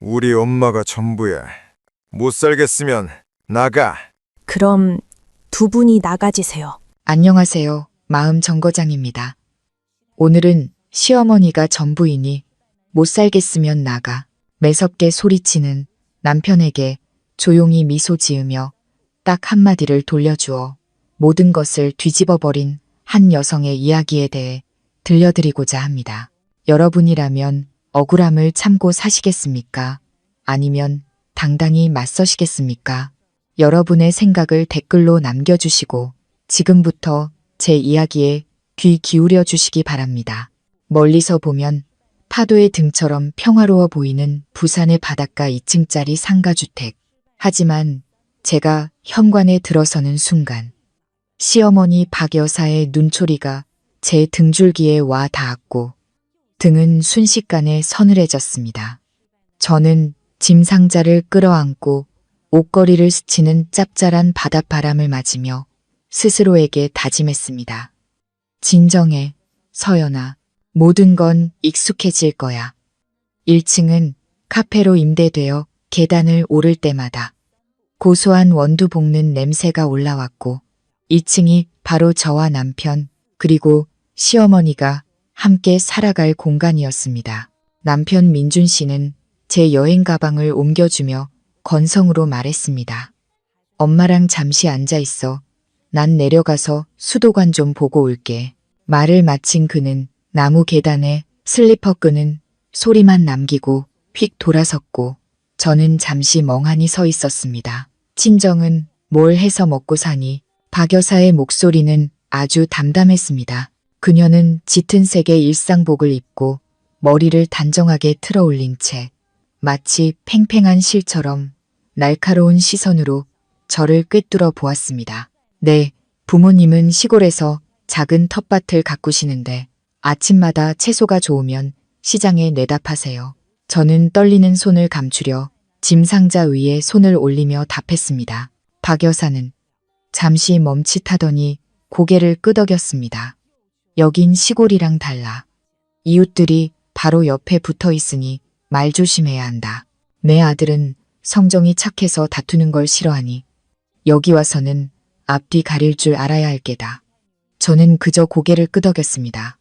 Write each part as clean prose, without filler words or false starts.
우리 엄마가 전부야. 못 살겠으면 나가. 그럼 두 분이 나가지세요. 안녕하세요. 마음 정거장입니다. 오늘은 시어머니가 전부이니 못 살겠으면 나가. 매섭게 소리치는 남편에게 조용히 미소 지으며 딱 한마디를 돌려주어 모든 것을 뒤집어버린 한 여성의 이야기에 대해 들려드리고자 합니다. 여러분이라면 억울함을 참고 사시겠습니까? 아니면 당당히 맞서시겠습니까? 여러분의 생각을 댓글로 남겨주시고 지금부터 제 이야기에 귀 기울여 주시기 바랍니다. 멀리서 보면 파도의 등처럼 평화로워 보이는 부산의 바닷가 2층짜리 상가주택. 하지만 제가 현관에 들어서는 순간 시어머니 박 여사의 눈초리가 제 등줄기에 와 닿았고 등은 순식간에 서늘해졌습니다. 저는 짐 상자를 끌어안고 옷걸이를 스치는 짭짤한 바닷바람을 맞으며 스스로에게 다짐했습니다. 진정해, 서연아. 모든 건 익숙해질 거야. 1층은 카페로 임대되어 계단을 오를 때마다 고소한 원두 볶는 냄새가 올라왔고 2층이 바로 저와 남편 그리고 시어머니가 함께 살아갈 공간이었습니다. 남편 민준 씨는 제 여행 가방을 옮겨주며 건성으로 말했습니다. 엄마랑 잠시 앉아 있어. 난 내려가서 수도관 좀 보고 올게. 말을 마친 그는 나무 계단에 슬리퍼 끄는 소리만 남기고 휙 돌아섰고 저는 잠시 멍하니 서 있었습니다. 친정은 뭘 해서 먹고 사니? 박 여사의 목소리는 아주 담담했습니다. 그녀는 짙은 색의 일상복을 입고 머리를 단정하게 틀어 올린 채 마치 팽팽한 실처럼 날카로운 시선으로 저를 꿰뚫어 보았습니다. 네, 부모님은 시골에서 작은 텃밭을 가꾸시는데 아침마다 채소가 좋으면 시장에 내다 파세요. 저는 떨리는 손을 감추려 짐 상자 위에 손을 올리며 답했습니다. 박 여사는 잠시 멈칫하더니 고개를 끄덕였습니다. 여긴 시골이랑 달라. 이웃들이 바로 옆에 붙어 있으니 말 조심해야 한다. 내 아들은 성정이 착해서 다투는 걸 싫어하니 여기 와서는 앞뒤 가릴 줄 알아야 할 게다. 저는 그저 고개를 끄덕였습니다.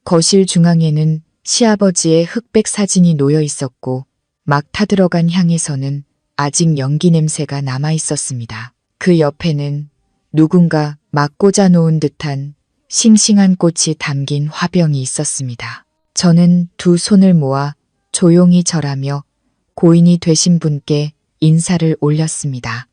거실 중앙에는 시아버지의 흑백 사진이 놓여 있었고 막 타들어간 향에서는 아직 연기 냄새가 남아 있었습니다. 그 옆에는 누군가 막 꽂아놓은 듯한 싱싱한 꽃이 담긴 화병이 있었습니다. 저는 두 손을 모아 조용히 절하며 고인이 되신 분께 인사를 올렸습니다.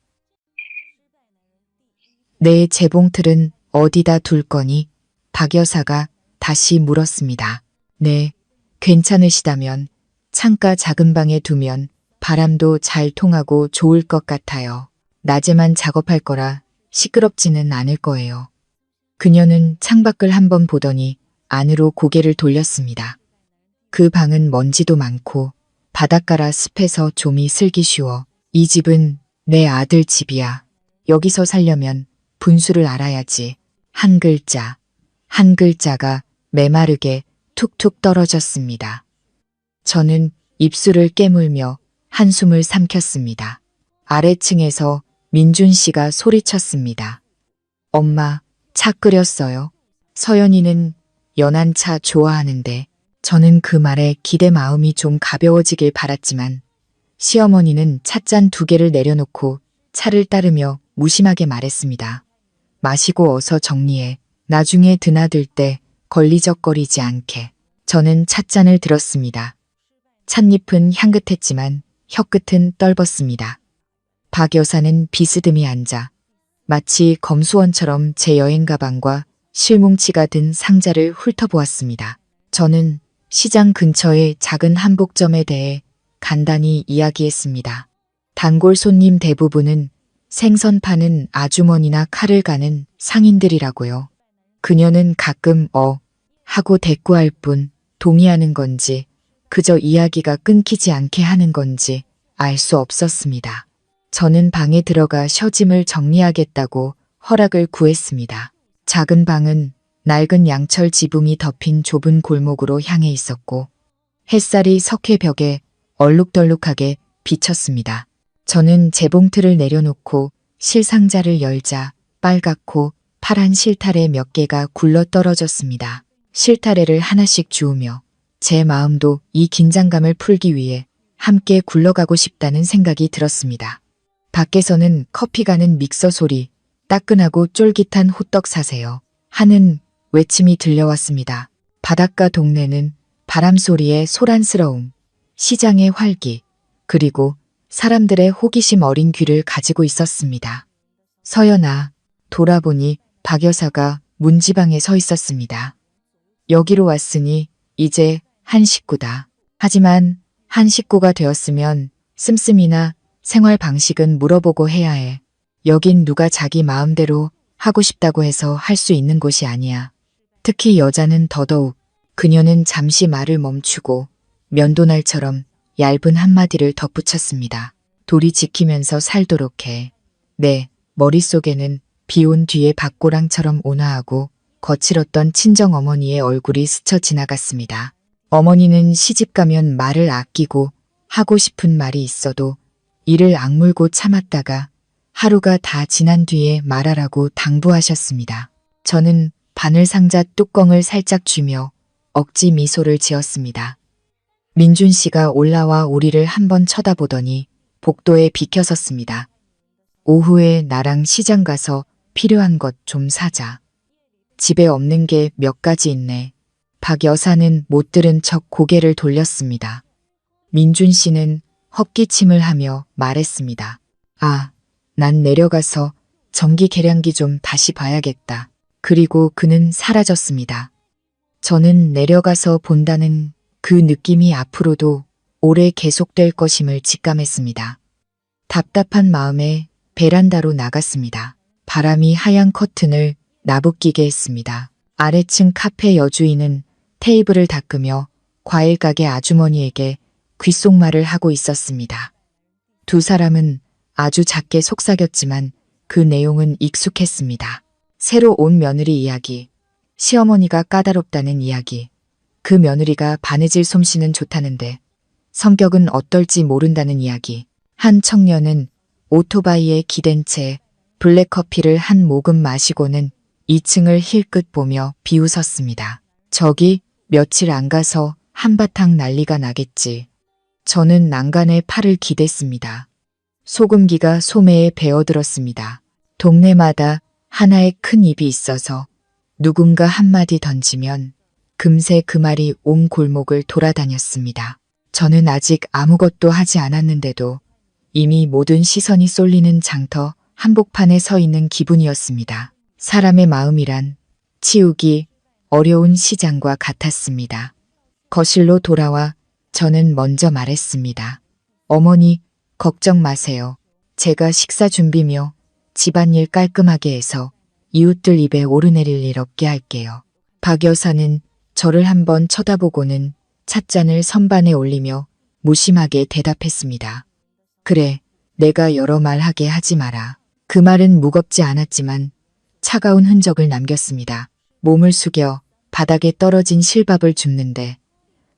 내 재봉틀은 어디다 둘 거니? 박 여사가 다시 물었습니다. 네, 괜찮으시다면 창가 작은 방에 두면 바람도 잘 통하고 좋을 것 같아요. 낮에만 작업할 거라 시끄럽지는 않을 거예요. 그녀는 창밖을 한번 보더니 안으로 고개를 돌렸습니다. 그 방은 먼지도 많고 바닷가라 습해서 좀이 슬기 쉬워. 이 집은 내 아들 집이야. 여기서 살려면 분수를 알아야지. 한 글자, 한 글자가 메마르게 툭툭 떨어졌습니다. 저는 입술을 깨물며 한숨을 삼켰습니다. 아래층에서 민준 씨가 소리쳤습니다. 엄마, 차 끓였어요. 서연이는 연한 차 좋아하는데 저는 그 말에 기대 마음이 좀 가벼워지길 바랐지만 시어머니는 찻잔 2개를 내려놓고 차를 따르며 무심하게 말했습니다. 마시고 어서 정리해. 나중에 드나들 때 걸리적거리지 않게. 저는 찻잔을 들었습니다. 찻잎은 향긋했지만 혀끝은 떫었습니다. 박 여사는 비스듬히 앉아 마치 검수원처럼 제 여행 가방과 실뭉치가 든 상자를 훑어보았습니다. 저는 시장 근처의 작은 한복점에 대해 간단히 이야기했습니다. 단골 손님 대부분은 생선 파는 아주머니나 칼을 가는 상인들이라고요. 그녀는 가끔 하고 대꾸할 뿐 동의하는 건지 그저 이야기가 끊기지 않게 하는 건지 알 수 없었습니다. 저는 방에 들어가 셔짐을 정리하겠다고 허락을 구했습니다. 작은 방은 낡은 양철 지붕이 덮인 좁은 골목으로 향해 있었고 햇살이 석회벽에 얼룩덜룩하게 비쳤습니다. 저는 재봉틀을 내려놓고 실상자를 열자 빨갛고 파란 실타래 몇 개가 굴러 떨어졌습니다. 실타래를 하나씩 주우며 제 마음도 이 긴장감을 풀기 위해 함께 굴러가고 싶다는 생각이 들었습니다. 밖에서는 커피 가는 믹서 소리, 따끈하고 쫄깃한 호떡 사세요 하는 외침이 들려왔습니다. 바닷가 동네는 바람 소리에 소란스러움, 시장의 활기, 그리고 사람들의 호기심 어린 귀를 가지고 있었습니다. 서연아, 돌아보니 박 여사가 문지방에 서 있었습니다. 여기로 왔으니 이제 한 식구다. 하지만 한 식구가 되었으면 씀씀이나 생활 방식은 물어보고 해야 해. 여긴 누가 자기 마음대로 하고 싶다고 해서 할 수 있는 곳이 아니야. 특히 여자는 더더욱. 그녀는 잠시 말을 멈추고 면도날처럼 얇은 한마디를 덧붙였습니다. 돌이 지키면서 살도록 해. 네, 머릿속에는 비온 뒤의 밭고랑처럼 온화하고 거칠었던 친정어머니의 얼굴이 스쳐 지나갔습니다. 어머니는 시집가면 말을 아끼고 하고 싶은 말이 있어도 이를 악물고 참았다가 하루가 다 지난 뒤에 말하라고 당부하셨습니다. 저는 바늘상자 뚜껑을 살짝 쥐며 억지 미소를 지었습니다. 민준 씨가 올라와 우리를 한번 쳐다보더니 복도에 비켜섰습니다. 오후에 나랑 시장 가서 필요한 것 좀 사자. 집에 없는 게 몇 가지 있네. 박 여사는 못 들은 척 고개를 돌렸습니다. 민준 씨는 헛기침을 하며 말했습니다. 아, 난 내려가서 전기 계량기 좀 다시 봐야겠다. 그리고 그는 사라졌습니다. 저는 내려가서 본다는 그 느낌이 앞으로도 오래 계속될 것임을 직감했습니다. 답답한 마음에 베란다로 나갔습니다. 바람이 하얀 커튼을 나부끼게 했습니다. 아래층 카페 여주인은 테이블을 닦으며 과일 가게 아주머니에게 귓속말을 하고 있었습니다. 두 사람은 아주 작게 속삭였지만 그 내용은 익숙했습니다. 새로 온 며느리 이야기, 시어머니가 까다롭다는 이야기, 그 며느리가 바느질 솜씨는 좋다는데 성격은 어떨지 모른다는 이야기. 한 청년은 오토바이에 기댄 채 블랙커피를 한 모금 마시고는 2층을 힐끗 보며 비웃었습니다. 저기 며칠 안 가서 한바탕 난리가 나겠지. 저는 난간에 팔을 기댔습니다. 소금기가 소매에 배어들었습니다. 동네마다 하나의 큰 입이 있어서 누군가 한마디 던지면 금세 그 말이 온 골목을 돌아다녔습니다. 저는 아직 아무것도 하지 않았는데도 이미 모든 시선이 쏠리는 장터 한복판에 서 있는 기분이었습니다. 사람의 마음이란 치우기 어려운 시장과 같았습니다. 거실로 돌아와 저는 먼저 말했습니다. 어머니, 걱정 마세요. 제가 식사 준비며 집안일 깔끔하게 해서 이웃들 입에 오르내릴 일 없게 할게요. 박 여사는 저를 한번 쳐다보고는 찻잔을 선반에 올리며 무심하게 대답했습니다. 그래, 내가 여러 말 하게 하지 마라. 그 말은 무겁지 않았지만 차가운 흔적을 남겼습니다. 몸을 숙여 바닥에 떨어진 실밥을 줍는데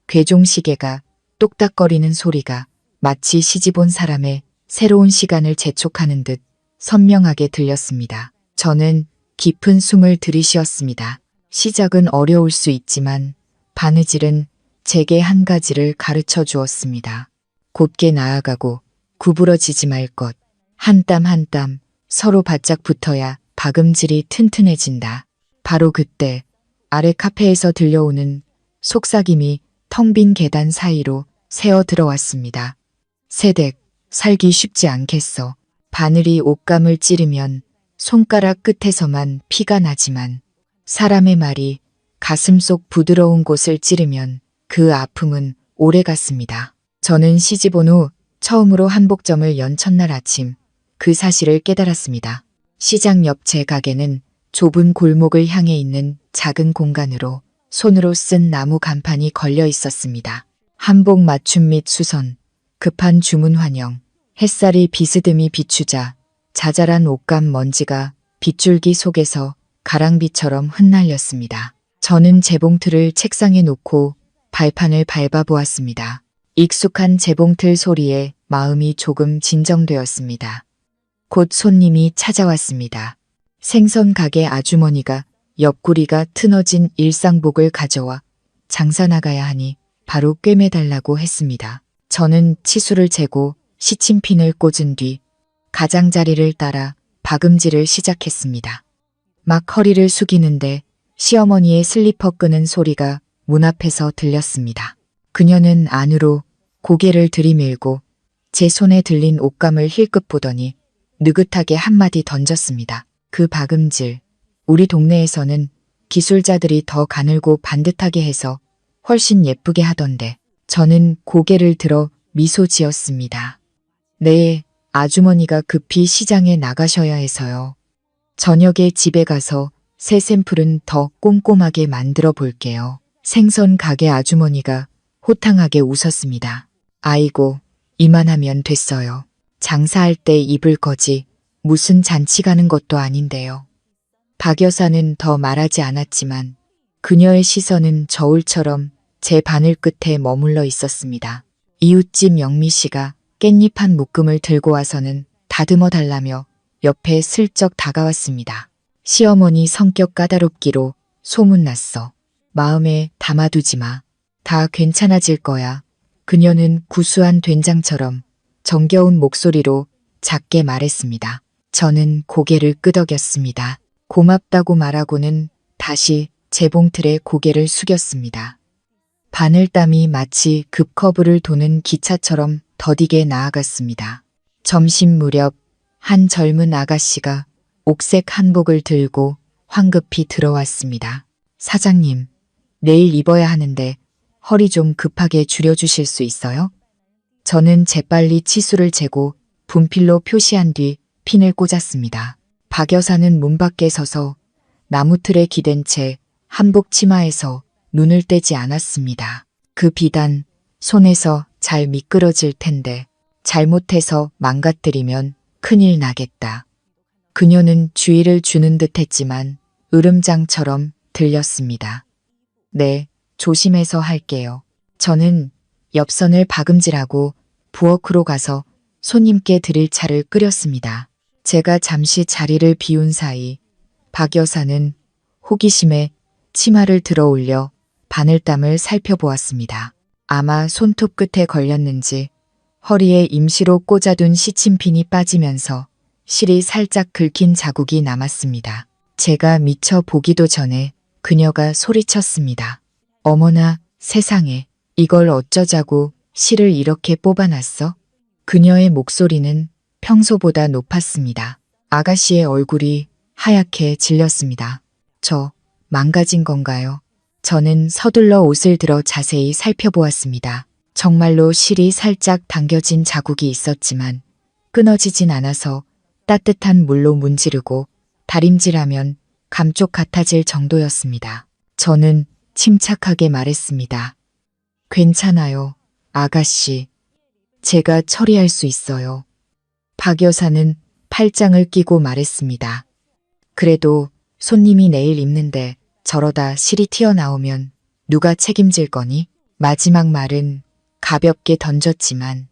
괴종시계가 똑딱거리는 소리가 마치 시집 온 사람의 새로운 시간을 재촉하는 듯 선명하게 들렸습니다. 저는 깊은 숨을 들이쉬었습니다. 시작은 어려울 수 있지만 바느질은 제게 한 가지를 가르쳐 주었습니다. 곧게 나아가고 구부러지지 말 것. 한 땀 한 땀 서로 바짝 붙어야 박음질이 튼튼해진다. 바로 그때 아래 카페에서 들려오는 속삭임이 텅 빈 계단 사이로 새어 들어왔습니다. 세댁, 살기 쉽지 않겠어. 바늘이 옷감을 찌르면 손가락 끝에서만 피가 나지만 사람의 말이 가슴속 부드러운 곳을 찌르면 그 아픔은 오래 갔습니다. 저는 시집온 후 처음으로 한복점을 연 첫날 아침 그 사실을 깨달았습니다. 시장 옆 제 가게는 좁은 골목을 향해 있는 작은 공간으로 손으로 쓴 나무 간판이 걸려 있었습니다. 한복 맞춤 및 수선, 급한 주문 환영, 햇살이 비스듬히 비추자 자잘한 옷감 먼지가 빗줄기 속에서 가랑비처럼 흩날렸습니다. 저는 재봉틀을 책상에 놓고 발판을 밟아보았습니다. 익숙한 재봉틀 소리에 마음이 조금 진정되었습니다. 곧 손님이 찾아왔습니다. 생선 가게 아주머니가 옆구리가 트너진 일상복을 가져와 장사 나가야 하니 바로 꿰매달라고 했습니다. 저는 치수를 재고 시침핀을 꽂은 뒤 가장자리를 따라 박음질을 시작했습니다. 막 허리를 숙이는데 시어머니의 슬리퍼 끄는 소리가 문 앞에서 들렸습니다. 그녀는 안으로 고개를 들이밀고 제 손에 들린 옷감을 힐끗 보더니 느긋하게 한마디 던졌습니다. 그 박음질, 우리 동네에서는 기술자들이 더 가늘고 반듯하게 해서 훨씬 예쁘게 하던데 저는 고개를 들어 미소 지었습니다. 네, 아주머니가 급히 시장에 나가셔야 해서요. 저녁에 집에 가서 새 샘플은 더 꼼꼼하게 만들어 볼게요. 생선 가게 아주머니가 호탕하게 웃었습니다. 아이고, 이만하면 됐어요. 장사할 때 입을 거지 무슨 잔치 가는 것도 아닌데요. 박 여사는 더 말하지 않았지만 그녀의 시선은 저울처럼 제 바늘 끝에 머물러 있었습니다. 이웃집 영미 씨가 깻잎 한 묶음을 들고 와서는 다듬어 달라며 옆에 슬쩍 다가왔습니다. 시어머니 성격 까다롭기로 소문났어. 마음에 담아두지 마. 다 괜찮아질 거야. 그녀는 구수한 된장처럼 정겨운 목소리로 작게 말했습니다. 저는 고개를 끄덕였습니다. 고맙다고 말하고는 다시 재봉틀에 고개를 숙였습니다. 바늘땀이 마치 급커브를 도는 기차처럼 더디게 나아갔습니다. 점심 무렵 한 젊은 아가씨가 옥색 한복을 들고 황급히 들어왔습니다. 사장님, 내일 입어야 하는데 허리 좀 급하게 줄여주실 수 있어요? 저는 재빨리 치수를 재고 분필로 표시한 뒤 핀을 꽂았습니다. 박 여사는 문 밖에 서서 나무틀에 기댄 채 한복 치마에서 눈을 떼지 않았습니다. 그 비단 손에서 잘 미끄러질 텐데 잘못해서 망가뜨리면 큰일 나겠다. 그녀는 주의를 주는 듯 했지만 으름장처럼 들렸습니다. 네, 조심해서 할게요. 저는 엽선을 박음질하고 부엌으로 가서 손님께 드릴 차를 끓였습니다. 제가 잠시 자리를 비운 사이 박 여사는 호기심에 치마를 들어 올려 바늘땀을 살펴보았습니다. 아마 손톱 끝에 걸렸는지 허리에 임시로 꽂아둔 시침핀이 빠지면서 실이 살짝 긁힌 자국이 남았습니다. 제가 미처 보기도 전에 그녀가 소리쳤습니다. 어머나 세상에, 이걸 어쩌자고 실을 이렇게 뽑아놨어? 그녀의 목소리는 평소보다 높았습니다. 아가씨의 얼굴이 하얗게 질렸습니다. 저 망가진 건가요? 저는 서둘러 옷을 들어 자세히 살펴보았습니다. 정말로 실이 살짝 당겨진 자국이 있었지만 끊어지진 않아서 따뜻한 물로 문지르고 다림질하면 감쪽 같아질 정도였습니다. 저는 침착하게 말했습니다. 괜찮아요, 아가씨. 제가 처리할 수 있어요. 박 여사는 팔짱을 끼고 말했습니다. 그래도 손님이 내일 입는데 저러다 실이 튀어나오면 누가 책임질 거니? 마지막 말은 가볍게 던졌지만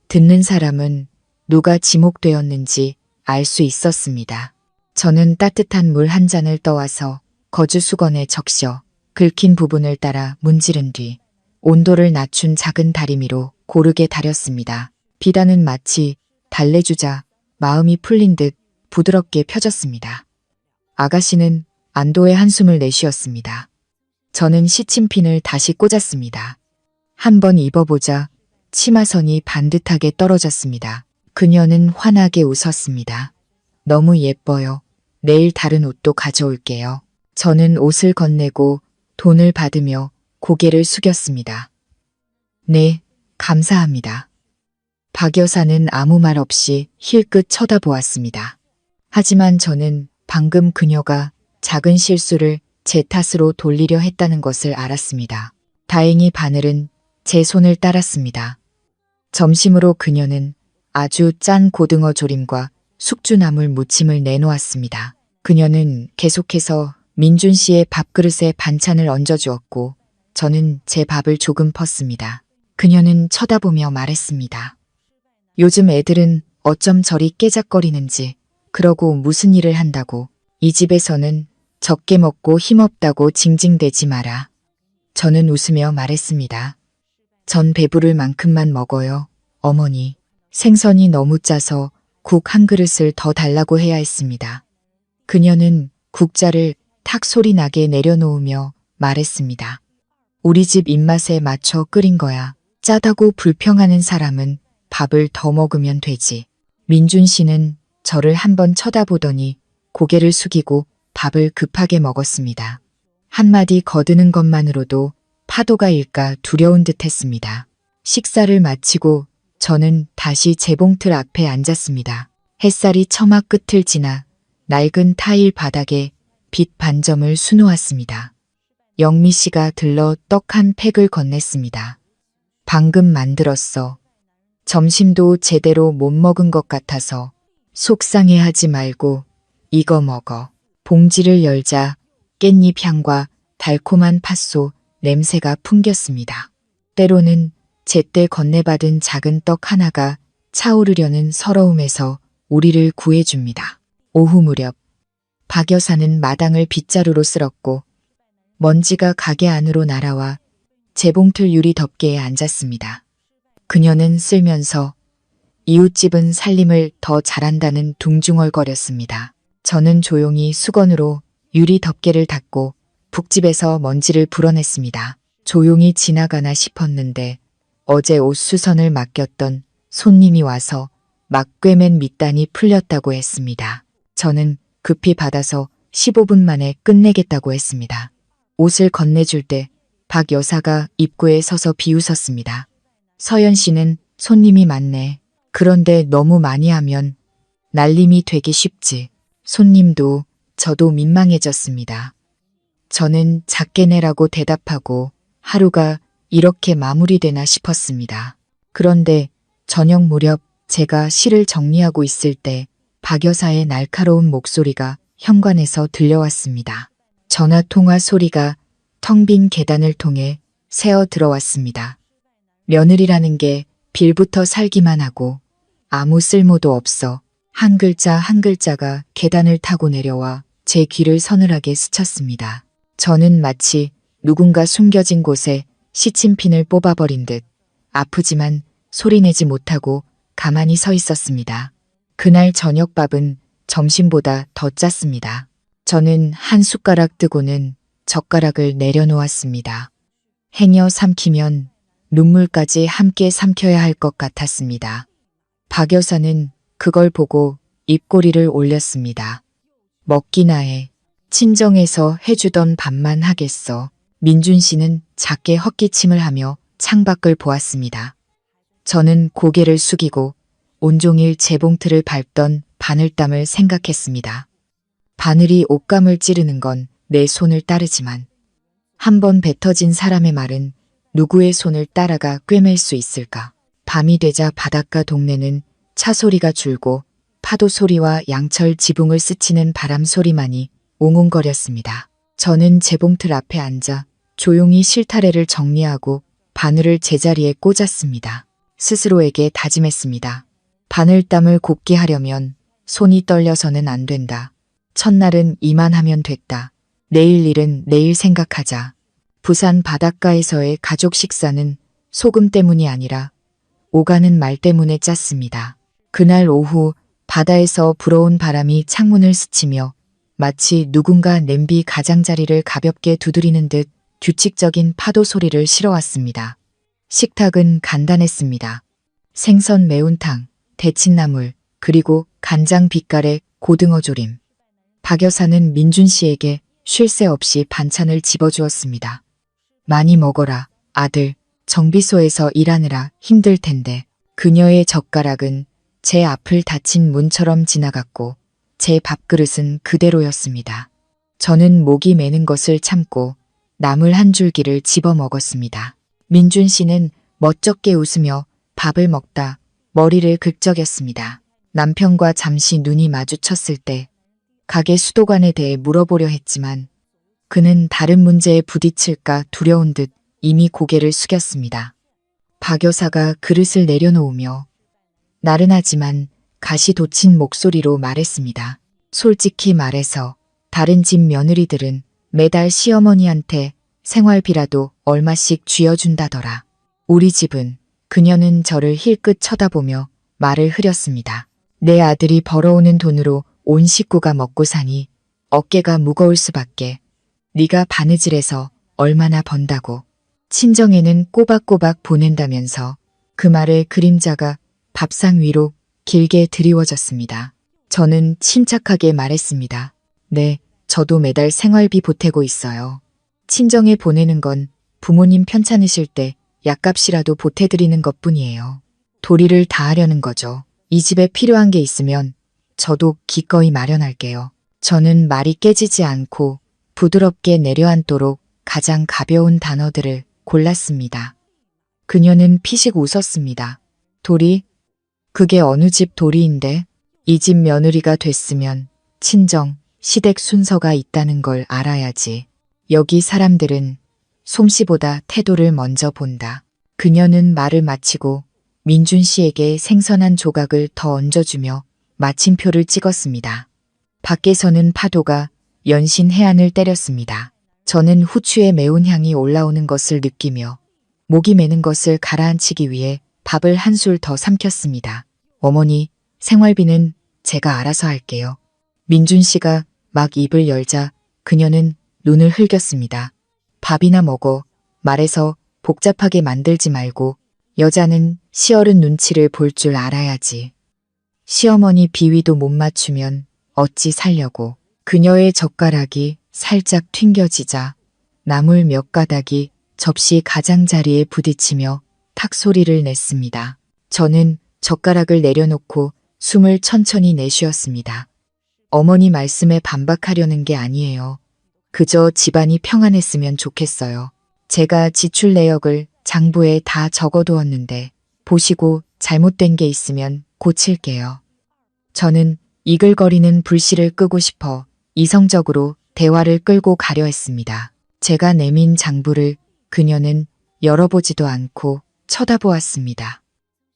듣는 사람은 누가 지목되었는지 알 수 있었습니다. 저는 따뜻한 물 한 잔을 떠와서 거즈 수건에 적셔 긁힌 부분을 따라 문지른 뒤 온도를 낮춘 작은 다리미로 고르게 다렸습니다. 비단은 마치 달래주자 마음이 풀린 듯 부드럽게 펴졌습니다. 아가씨는 안도의 한숨을 내쉬었습니다. 저는 시침핀을 다시 꽂았습니다. 한번 입어보자 치마선이 반듯하게 떨어졌습니다. 그녀는 환하게 웃었습니다. 너무 예뻐요. 내일 다른 옷도 가져올게요. 저는 옷을 건네고 돈을 받으며 고개를 숙였습니다. 네, 감사합니다. 박 여사는 아무 말 없이 힐끗 쳐다보았습니다. 하지만 저는 방금 그녀가 작은 실수를 제 탓으로 돌리려 했다는 것을 알았습니다. 다행히 바늘은 제 손을 따랐습니다. 점심으로 그녀는 아주 짠 고등어 조림과 숙주나물 무침을 내놓았습니다. 그녀는 계속해서 민준 씨의 밥그릇에 반찬을 얹어주었고 저는 제 밥을 조금 펐습니다. 그녀는 쳐다보며 말했습니다. 요즘 애들은 어쩜 저리 깨작거리는지, 그러고 무슨 일을 한다고. 이 집에서는 적게 먹고 힘없다고 징징대지 마라. 저는 웃으며 말했습니다. 전 배부를 만큼만 먹어요, 어머니. 생선이 너무 짜서 국 한 그릇을 더 달라고 해야 했습니다. 그녀는 국자를 탁 소리 나게 내려놓으며 말했습니다. 우리 집 입맛에 맞춰 끓인 거야. 짜다고 불평하는 사람은 밥을 더 먹으면 되지. 민준 씨는 저를 한번 쳐다보더니 고개를 숙이고 밥을 급하게 먹었습니다. 한마디 거드는 것만으로도 파도가 일까 두려운 듯 했습니다. 식사를 마치고 저는 다시 재봉틀 앞에 앉았습니다. 햇살이 처마 끝을 지나 낡은 타일 바닥에 빛 반점을 수놓았습니다. 영미 씨가 들러 떡 한 팩을 건넸습니다. 방금 만들었어. 점심도 제대로 못 먹은 것 같아서 속상해하지 말고 이거 먹어. 봉지를 열자 깻잎 향과 달콤한 팥소 냄새가 풍겼습니다. 때로는 제때 건네받은 작은 떡 하나가 차오르려는 서러움에서 우리를 구해줍니다. 오후 무렵 박 여사는 마당을 빗자루로 쓸었고 먼지가 가게 안으로 날아와 재봉틀 유리 덮개에 앉았습니다. 그녀는 쓸면서 이웃집은 살림을 더 잘한다는 둥중얼거렸습니다. 저는 조용히 수건으로 유리 덮개를 닫고 북집에서 먼지를 불어냈습니다. 조용히 지나가나 싶었는데 어제 옷 수선을 맡겼던 손님이 와서 막 꿰맨 밑단이 풀렸다고 했습니다. 저는 급히 받아서 15분 만에 끝내겠다고 했습니다. 옷을 건네줄 때 박 여사가 입구에 서서 비웃었습니다. 서연 씨는 손님이 많네. 그런데 너무 많이 하면 날림이 되기 쉽지. 손님도 저도 민망해졌습니다. 저는 작게 내라고 대답하고 하루가 이렇게 마무리되나 싶었습니다. 그런데 저녁 무렵 제가 실을 정리하고 있을 때 박 여사의 날카로운 목소리가 현관에서 들려왔습니다. 전화 통화 소리가 텅 빈 계단을 통해 새어 들어왔습니다. 며느리라는 게 빌부터 살기만 하고 아무 쓸모도 없어. 한 글자 한 글자가 계단을 타고 내려와 제 귀를 서늘하게 스쳤습니다. 저는 마치 누군가 숨겨진 곳에 시침핀을 뽑아버린 듯 아프지만 소리내지 못하고 가만히 서 있었습니다. 그날 저녁밥은 점심보다 더 짰습니다. 저는 한 숟가락 뜨고는 젓가락을 내려놓았습니다. 행여 삼키면 눈물까지 함께 삼켜야 할 것 같았습니다. 박 여사는 그걸 보고 입꼬리를 올렸습니다. 먹기나 해. 친정에서 해주던 밥만 하겠어. 민준 씨는 작게 헛기침을 하며 창밖을 보았습니다. 저는 고개를 숙이고 온종일 재봉틀을 밟던 바늘땀을 생각했습니다. 바늘이 옷감을 찌르는 건 내 손을 따르지만 한번 뱉어진 사람의 말은 누구의 손을 따라가 꿰맬 수 있을까? 밤이 되자 바닷가 동네는 차 소리가 줄고 파도 소리와 양철 지붕을 스치는 바람 소리만이 웅웅거렸습니다. 저는 재봉틀 앞에 앉아 조용히 실타래를 정리하고 바늘을 제자리에 꽂았습니다. 스스로에게 다짐했습니다. 바늘땀을 곱게 하려면 손이 떨려서는 안 된다. 첫날은 이만하면 됐다. 내일 일은 내일 생각하자. 부산 바닷가에서의 가족 식사는 소금 때문이 아니라 오가는 말 때문에 짰습니다. 그날 오후 바다에서 불어온 바람이 창문을 스치며 마치 누군가 냄비 가장자리를 가볍게 두드리는 듯 규칙적인 파도 소리를 실어왔습니다. 식탁은 간단했습니다. 생선 매운탕, 데친나물, 그리고 간장 빛깔의 고등어 조림. 박 여사는 민준 씨에게 쉴 새 없이 반찬을 집어주었습니다. 많이 먹어라, 아들. 정비소에서 일하느라 힘들 텐데. 그녀의 젓가락은 제 앞을 닫힌 문처럼 지나갔고 제 밥그릇은 그대로였습니다. 저는 목이 메는 것을 참고 나물 한 줄기를 집어 먹었습니다. 민준 씨는 멋쩍게 웃으며 밥을 먹다 머리를 긁적였습니다. 남편과 잠시 눈이 마주쳤을 때 가게 수도관에 대해 물어보려 했지만 그는 다른 문제에 부딪힐까 두려운 듯 이미 고개를 숙였습니다. 박 여사가 그릇을 내려놓으며 나른하지만 가시 돋친 목소리로 말했습니다. 솔직히 말해서 다른 집 며느리들은 매달 시어머니한테 생활비라도 얼마씩 쥐어준다더라. 우리 집은 그녀는 저를 힐끗 쳐다보며 말을 흐렸습니다. 내 아들이 벌어오는 돈으로 온 식구가 먹고 사니 어깨가 무거울 수밖에. 네가 바느질해서 얼마나 번다고. 친정에는 꼬박꼬박 보낸다면서. 그 말에 그림자가 밥상 위로 길게 드리워졌습니다. 저는 침착하게 말했습니다. 네, 저도 매달 생활비 보태고 있어요. 친정에 보내는 건 부모님 편찮으실 때 약값이라도 보태드리는 것뿐이에요. 도리를 다하려는 거죠. 이 집에 필요한 게 있으면 저도 기꺼이 마련할게요. 저는 말이 깨지지 않고 부드럽게 내려앉도록 가장 가벼운 단어들을 골랐습니다. 그녀는 피식 웃었습니다. 도리? 그게 어느 집 도리인데? 이 집 며느리가 됐으면 친정, 시댁 순서가 있다는 걸 알아야지. 여기 사람들은 솜씨보다 태도를 먼저 본다. 그녀는 말을 마치고 민준 씨에게 생선한 조각을 더 얹어주며 마침표를 찍었습니다. 밖에서는 파도가 연신 해안을 때렸습니다. 저는 후추의 매운 향이 올라오는 것을 느끼며 목이 메는 것을 가라앉히기 위해 밥을 한술 더 삼켰습니다. 어머니, 생활비는 제가 알아서 할게요. 민준 씨가 막 입을 열자 그녀는 눈을 흘겼습니다. 밥이나 먹어. 말해서 복잡하게 만들지 말고 여자는 시어른 눈치를 볼 줄 알아야지. 시어머니 비위도 못 맞추면 어찌 살려고. 그녀의 젓가락이 살짝 튕겨지자 나물 몇 가닥이 접시 가장자리에 부딪히며 탁 소리를 냈습니다. 저는 젓가락을 내려놓고 숨을 천천히 내쉬었습니다. 어머니 말씀에 반박하려는 게 아니에요. 그저 집안이 평안했으면 좋겠어요. 제가 지출 내역을 장부에 다 적어두었는데 보시고 잘못된 게 있으면 고칠게요. 저는 이글거리는 불씨를 끄고 싶어 이성적으로 대화를 끌고 가려 했습니다. 제가 내민 장부를 그녀는 열어보지도 않고 쳐다보았습니다.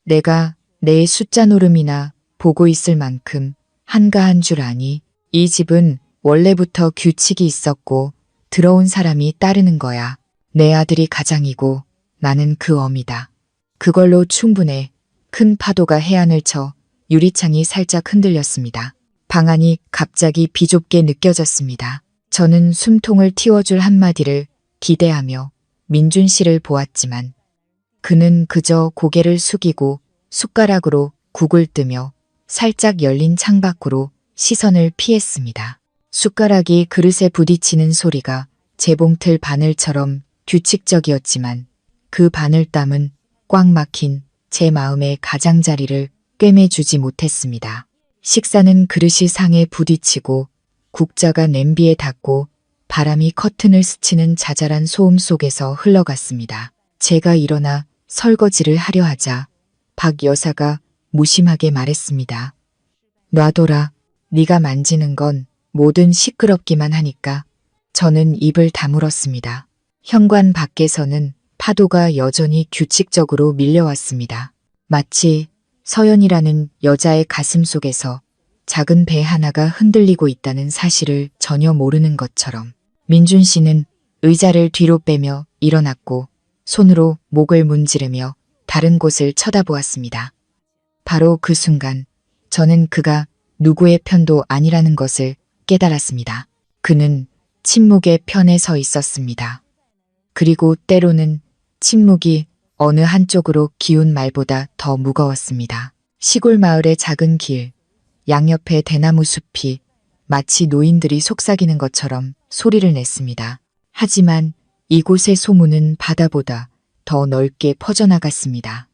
내가 내 숫자 노름이나 보고 있을 만큼 한가한 줄 아니? 이 집은 원래부터 규칙이 있었고 들어온 사람이 따르는 거야. 내 아들이 가장이고 나는 그 어미다. 그걸로 충분해. 큰 파도가 해안을 쳐 유리창이 살짝 흔들렸습니다. 방 안이 갑자기 비좁게 느껴졌습니다. 저는 숨통을 틔워줄 한마디를 기대하며 민준 씨를 보았지만 그는 그저 고개를 숙이고 숟가락으로 국을 뜨며 살짝 열린 창밖으로 시선을 피했습니다. 숟가락이 그릇에 부딪히는 소리가 재봉틀 바늘처럼 규칙적이었지만 그 바늘땀은 꽉 막힌 제 마음의 가장자리를 꿰매주지 못했습니다. 식사는 그릇이 상에 부딪히고 국자가 냄비에 닿고 바람이 커튼을 스치는 자잘한 소음 속에서 흘러갔습니다. 제가 일어나 설거지를 하려 하자 박 여사가 무심하게 말했습니다. 놔둬라. 네가 만지는 건 뭐든 시끄럽기만 하니까. 저는 입을 다물었습니다. 현관 밖에서는 파도가 여전히 규칙적으로 밀려왔습니다. 마치 서연이라는 여자의 가슴 속에서 작은 배 하나가 흔들리고 있다는 사실을 전혀 모르는 것처럼. 민준 씨는 의자를 뒤로 빼며 일어났고 손으로 목을 문지르며 다른 곳을 쳐다보았습니다. 바로 그 순간 저는 그가 누구의 편도 아니라는 것을 깨달았습니다. 그는 침묵의 편에 서 있었습니다. 그리고 때로는 침묵이 어느 한쪽으로 기운 말보다 더 무거웠습니다. 시골 마을의 작은 길, 양옆에 대나무 숲이 마치 노인들이 속삭이는 것처럼 소리를 냈습니다. 하지만 이곳의 소문은 바다보다 더 넓게 퍼져나갔습니다.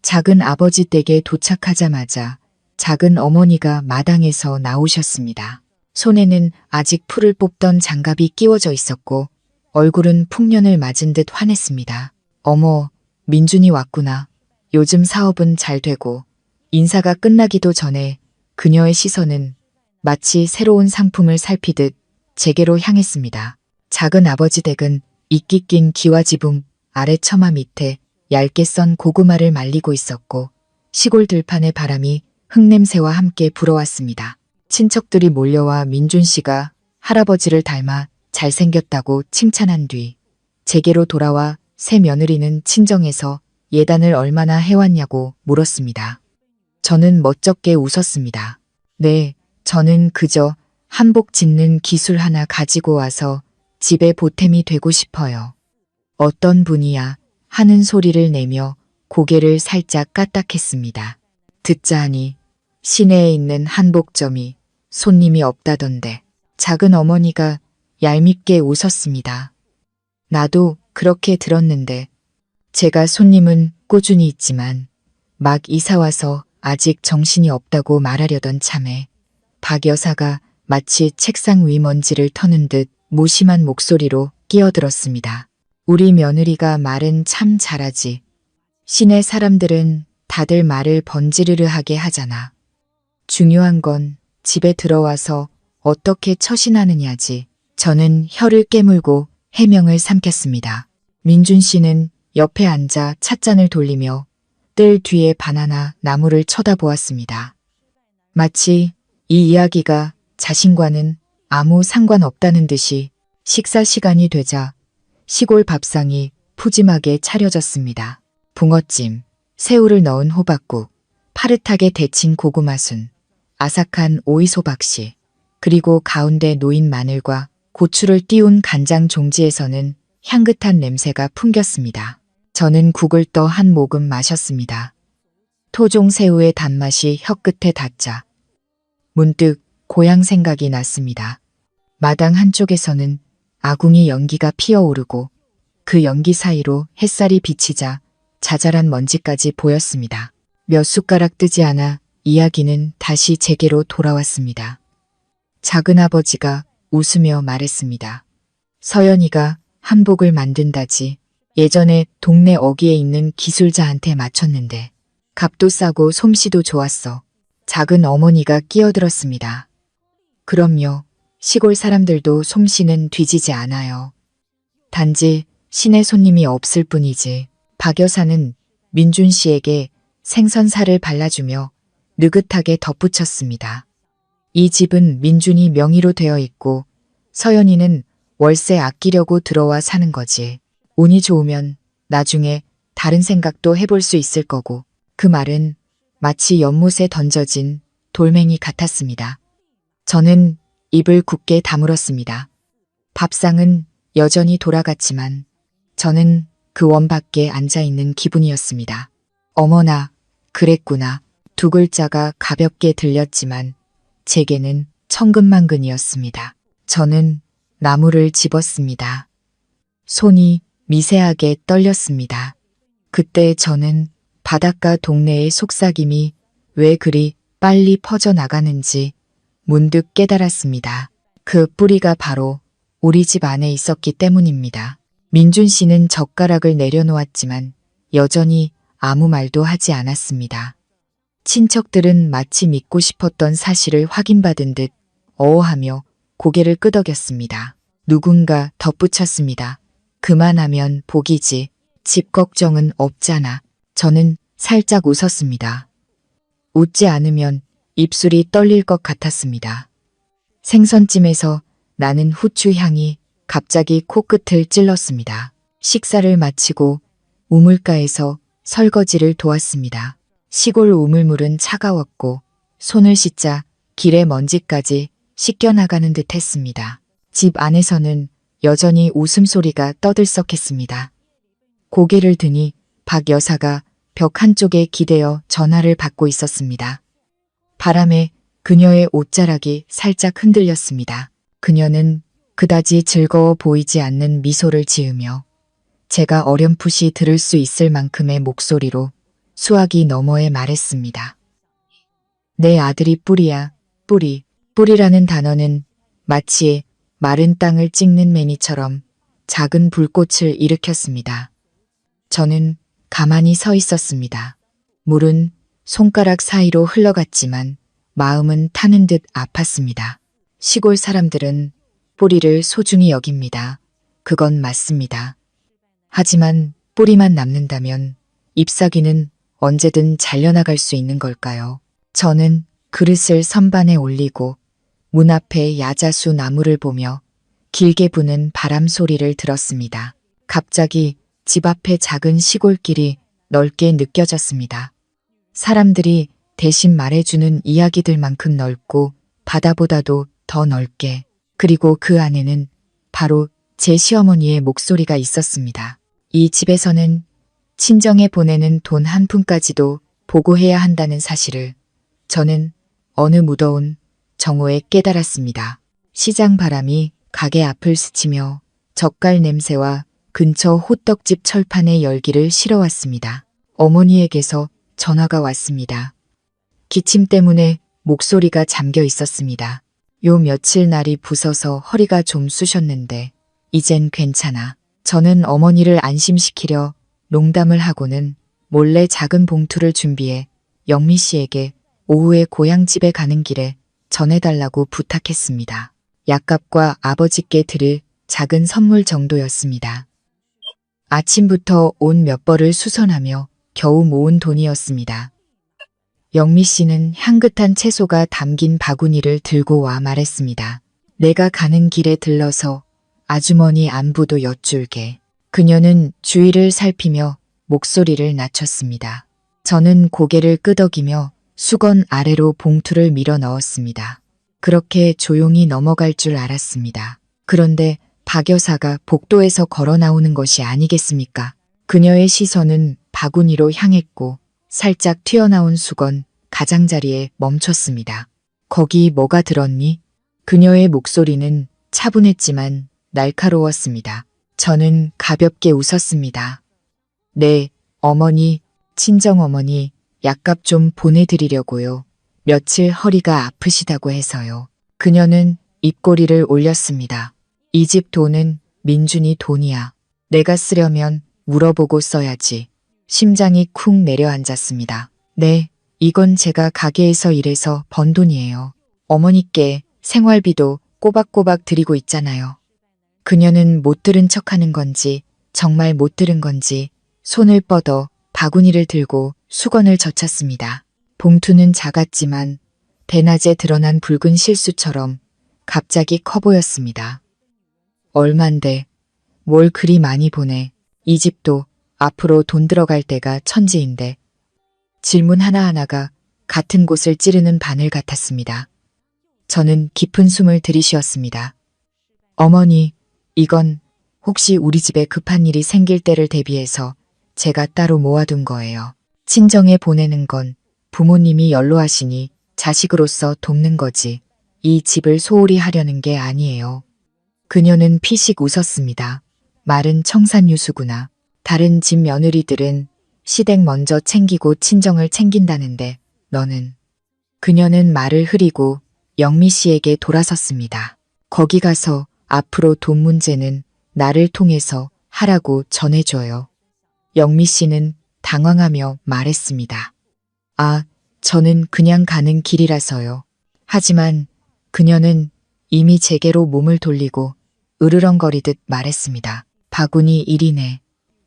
작은 아버지 댁에 도착하자마자 작은 어머니가 마당에서 나오셨습니다. 손에는 아직 풀을 뽑던 장갑이 끼워져 있었고 얼굴은 풍년을 맞은 듯 환했습니다. 어머, 민준이 왔구나. 요즘 사업은 잘 되고. 인사가 끝나기도 전에 그녀의 시선은 마치 새로운 상품을 살피듯 제게로 향했습니다. 작은 아버지 댁은 이끼 낀 기와지붕 아래 처마 밑에 얇게 썬 고구마를 말리고 있었고 시골 들판의 바람이 흙냄새와 함께 불어왔습니다. 친척들이 몰려와 민준 씨가 할아버지를 닮아 잘생겼다고 칭찬한 뒤 제게로 돌아와 새 며느리는 친정에서 예단을 얼마나 해왔냐고 물었습니다. 저는 멋쩍게 웃었습니다. 네, 저는 그저 한복 짓는 기술 하나 가지고 와서 집에 보탬이 되고 싶어요. 어떤 분이야 하는 소리를 내며 고개를 살짝 까딱했습니다. 듣자 하니 시내에 있는 한복점이 손님이 없다던데 작은 어머니가 얄밉게 웃었습니다. 나도 그렇게 들었는데 제가 손님은 꾸준히 있지만 막 이사와서 아직 정신이 없다고 말하려던 참에 박 여사가 마치 책상 위 먼지를 터는 듯 무심한 목소리로 끼어들었습니다. 우리 며느리가 말은 참 잘하지. 시내 사람들은 다들 말을 번지르르 하게 하잖아. 중요한 건 집에 들어와서 어떻게 처신하느냐지. 저는 혀를 깨물고 해명을 삼켰습니다. 민준 씨는 옆에 앉아 찻잔을 돌리며 뜰 뒤에 바나나 나무를 쳐다보았습니다. 마치 이 이야기가 자신과는 아무 상관없다는 듯이 식사 시간이 되자 시골 밥상이 푸짐하게 차려졌습니다. 붕어찜, 새우를 넣은 호박국, 파릇하게 데친 고구마순, 아삭한 오이소박씨, 그리고 가운데 놓인 마늘과 고추를 띄운 간장 종지에서는 향긋한 냄새가 풍겼습니다. 저는 국을 떠 한 모금 마셨습니다. 토종 새우의 단맛이 혀끝에 닿자 문득 고향 생각이 났습니다. 마당 한쪽에서는 아궁이 연기가 피어오르고 그 연기 사이로 햇살이 비치자 자잘한 먼지까지 보였습니다. 몇 숟가락 뜨지 않아 이야기는 다시 제게로 돌아왔습니다. 작은아버지가 웃으며 말했습니다. 서연이가 한복을 만든다지. 예전에 동네 어귀에 있는 기술자한테 맞췄는데 값도 싸고 솜씨도 좋았어. 작은 어머니가 끼어들었습니다. 그럼요. 시골 사람들도 솜씨는 뒤지지 않아요. 단지 시내 손님이 없을 뿐이지. 박 여사는 민준 씨에게 생선살을 발라주며 느긋하게 덧붙였습니다. 이 집은 민준이 명의로 되어 있고 서연이는 월세 아끼려고 들어와 사는 거지. 운이 좋으면 나중에 다른 생각도 해볼 수 있을 거고. 그 말은 마치 연못에 던져진 돌멩이 같았습니다. 저는 입을 굳게 다물었습니다. 밥상은 여전히 돌아갔지만 저는 그 원 밖에 앉아있는 기분이었습니다. 어머나, 그랬구나. 두 글자가 가볍게 들렸지만 제게는 천근만근이었습니다. 저는 나무를 집었습니다. 손이 미세하게 떨렸습니다. 그때 저는 바닷가 동네의 속삭임이 왜 그리 빨리 퍼져나가는지 문득 깨달았습니다. 그 뿌리가 바로 우리 집 안에 있었기 때문입니다. 민준 씨는 젓가락을 내려놓았지만 여전히 아무 말도 하지 않았습니다. 친척들은 마치 믿고 싶었던 사실을 확인받은 듯 어어하며 고개를 끄덕였습니다. 누군가 덧붙였습니다. 그만하면 복이지. 집 걱정은 없잖아. 저는 살짝 웃었습니다. 웃지 않으면 입술이 떨릴 것 같았습니다. 생선찜에서 나는 후추 향이 갑자기 코끝을 찔렀습니다. 식사를 마치고 우물가에서 설거지를 도왔습니다. 시골 우물물은 차가웠고 손을 씻자 길의 먼지까지 씻겨나가는 듯 했습니다. 집 안에서는 여전히 웃음소리가 떠들썩했습니다. 고개를 드니 박 여사가 벽 한쪽에 기대어 전화를 받고 있었습니다. 바람에 그녀의 옷자락이 살짝 흔들렸습니다. 그녀는 그다지 즐거워 보이지 않는 미소를 지으며 제가 어렴풋이 들을 수 있을 만큼의 목소리로 수화기 너머에 말했습니다. 내 아들이 뿌리야, 뿌리. 뿌리라는 단어는 마치 마른 땅을 찍는 매니처럼 작은 불꽃을 일으켰습니다. 저는 가만히 서 있었습니다. 물은 손가락 사이로 흘러갔지만 마음은 타는 듯 아팠습니다. 시골 사람들은 뿌리를 소중히 여깁니다. 그건 맞습니다. 하지만 뿌리만 남는다면 잎사귀는 언제든 잘려나갈 수 있는 걸까요? 저는 그릇을 선반에 올리고 문 앞에 야자수 나무를 보며 길게 부는 바람 소리를 들었습니다. 갑자기 집 앞에 작은 시골길이 넓게 느껴졌습니다. 사람들이 대신 말해주는 이야기들만큼 넓고 바다보다도 더 넓게, 그리고 그 안에는 바로 제 시어머니의 목소리가 있었습니다. 이 집에서는 친정에 보내는 돈 한 푼까지도 보고해야 한다는 사실을 저는 어느 무더운 정오에 깨달았습니다. 시장 바람이 가게 앞을 스치며 젓갈 냄새와 근처 호떡집 철판의 열기를 실어왔습니다. 어머니에게서 전화가 왔습니다. 기침 때문에 목소리가 잠겨 있었습니다. 요 며칠 날이 부서서 허리가 좀 쑤셨는데 이젠 괜찮아. 저는 어머니를 안심시키려 농담을 하고는 몰래 작은 봉투를 준비해 영미 씨에게 오후에 고향집에 가는 길에 전해달라고 부탁했습니다. 약값과 아버지께 드릴 작은 선물 정도였습니다. 아침부터 옷 몇 벌을 수선하며 겨우 모은 돈이었습니다. 영미 씨는 향긋한 채소가 담긴 바구니를 들고 와 말했습니다. 내가 가는 길에 들러서 아주머니 안부도 여쭐게. 그녀는 주위를 살피며 목소리를 낮췄습니다. 저는 고개를 끄덕이며 수건 아래로 봉투를 밀어 넣었습니다. 그렇게 조용히 넘어갈 줄 알았습니다. 그런데 박 여사가 복도에서 걸어 나오는 것이 아니겠습니까? 그녀의 시선은 바구니로 향했고 살짝 튀어나온 수건 가장자리에 멈췄습니다. 거기 뭐가 들었니? 그녀의 목소리는 차분했지만 날카로웠습니다. 저는 가볍게 웃었습니다. 네, 어머니, 친정어머니, 약값 좀 보내드리려고요. 며칠 허리가 아프시다고 해서요. 그녀는 입꼬리를 올렸습니다. 이 집 돈은 민준이 돈이야. 내가 쓰려면 물어보고 써야지. 심장이 쿵 내려앉았습니다. 네, 이건 제가 가게에서 일해서 번 돈이에요. 어머니께 생활비도 꼬박꼬박 드리고 있잖아요. 그녀는 못 들은 척하는 건지 정말 못 들은 건지 손을 뻗어 바구니를 들고 수건을 젖혔습니다. 봉투는 작았지만 대낮에 드러난 붉은 실수처럼 갑자기 커 보였습니다. 얼만데 뭘 그리 많이 보내. 이 집도 앞으로 돈 들어갈 때가 천지인데. 질문 하나하나가 같은 곳을 찌르는 바늘 같았습니다. 저는 깊은 숨을 들이쉬었습니다. 어머니, 이건 혹시 우리 집에 급한 일이 생길 때를 대비해서 제가 따로 모아둔 거예요. 친정에 보내는 건 부모님이 연로하시니 자식으로서 돕는 거지 이 집을 소홀히 하려는 게 아니에요. 그녀는 피식 웃었습니다. 말은 청산유수구나. 다른 집 며느리들은 시댁 먼저 챙기고 친정을 챙긴다는데 너는. 그녀는 말을 흐리고 영미 씨에게 돌아섰습니다. 거기 가서 앞으로 돈 문제는 나를 통해서 하라고 전해줘요. 영미 씨는 당황하며 말했습니다. 아, 저는 그냥 가는 길이라서요. 하지만 그녀는 이미 제게로 몸을 돌리고 으르렁거리듯 말했습니다. 바구니 1이네.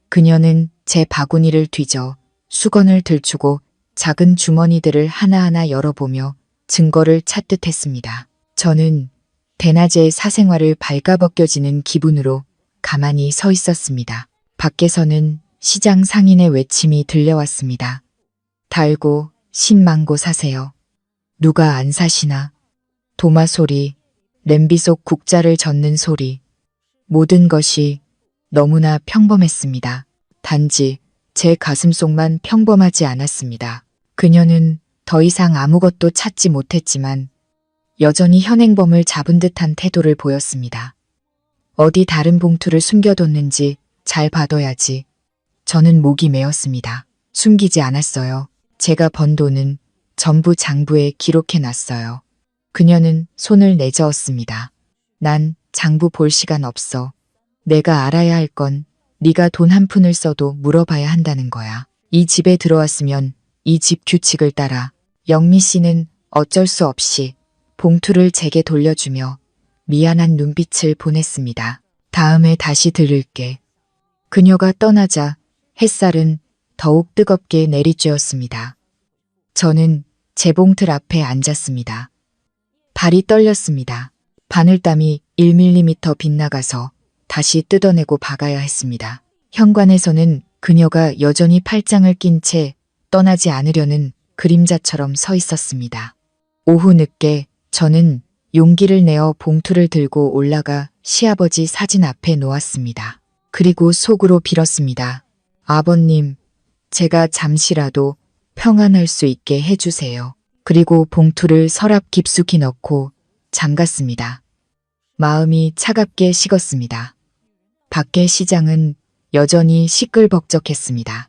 그녀는 제 바구니를 뒤져 수건을 들추고 작은 주머니들을 하나하나 열어보며 증거를 찾듯 했습니다. 저는 대낮에 사생활을 발가벗겨지는 기분으로 가만히 서 있었습니다. 밖에서는 시장 상인의 외침이 들려왔습니다. 달고 신망고 사세요. 누가 안 사시나? 도마 소리, 냄비 속 국자를 젓는 소리. 모든 것이 너무나 평범했습니다. 단지 제 가슴속만 평범하지 않았습니다. 그녀는 더 이상 아무것도 찾지 못했지만 여전히 현행범을 잡은 듯한 태도를 보였습니다. 어디 다른 봉투를 숨겨뒀는지 잘 봐둬야지. 저는 목이 메었습니다. 숨기지 않았어요. 제가 번 돈은 전부 장부에 기록해놨어요. 그녀는 손을 내저었습니다. 난 장부 볼 시간 없어. 내가 알아야 할 건 네가 돈 한 푼을 써도 물어봐야 한다는 거야. 이 집에 들어왔으면 이 집 규칙을 따라. 영미 씨는 어쩔 수 없이 봉투를 제게 돌려주며 미안한 눈빛을 보냈습니다. 다음에 다시 들을게. 그녀가 떠나자 햇살은 더욱 뜨겁게 내리쬐었습니다. 저는 재봉틀 앞에 앉았습니다. 발이 떨렸습니다. 바늘땀이 1mm 빗나가서 다시 뜯어내고 박아야 했습니다. 현관에서는 그녀가 여전히 팔짱을 낀 채 떠나지 않으려는 그림자처럼 서 있었습니다. 오후 늦게 저는 용기를 내어 봉투를 들고 올라가 시아버지 사진 앞에 놓았습니다. 그리고 속으로 빌었습니다. 아버님, 제가 잠시라도 평안할 수 있게 해주세요. 그리고 봉투를 서랍 깊숙이 넣고 잠갔습니다. 마음이 차갑게 식었습니다. 밖의 시장은 여전히 시끌벅적했습니다.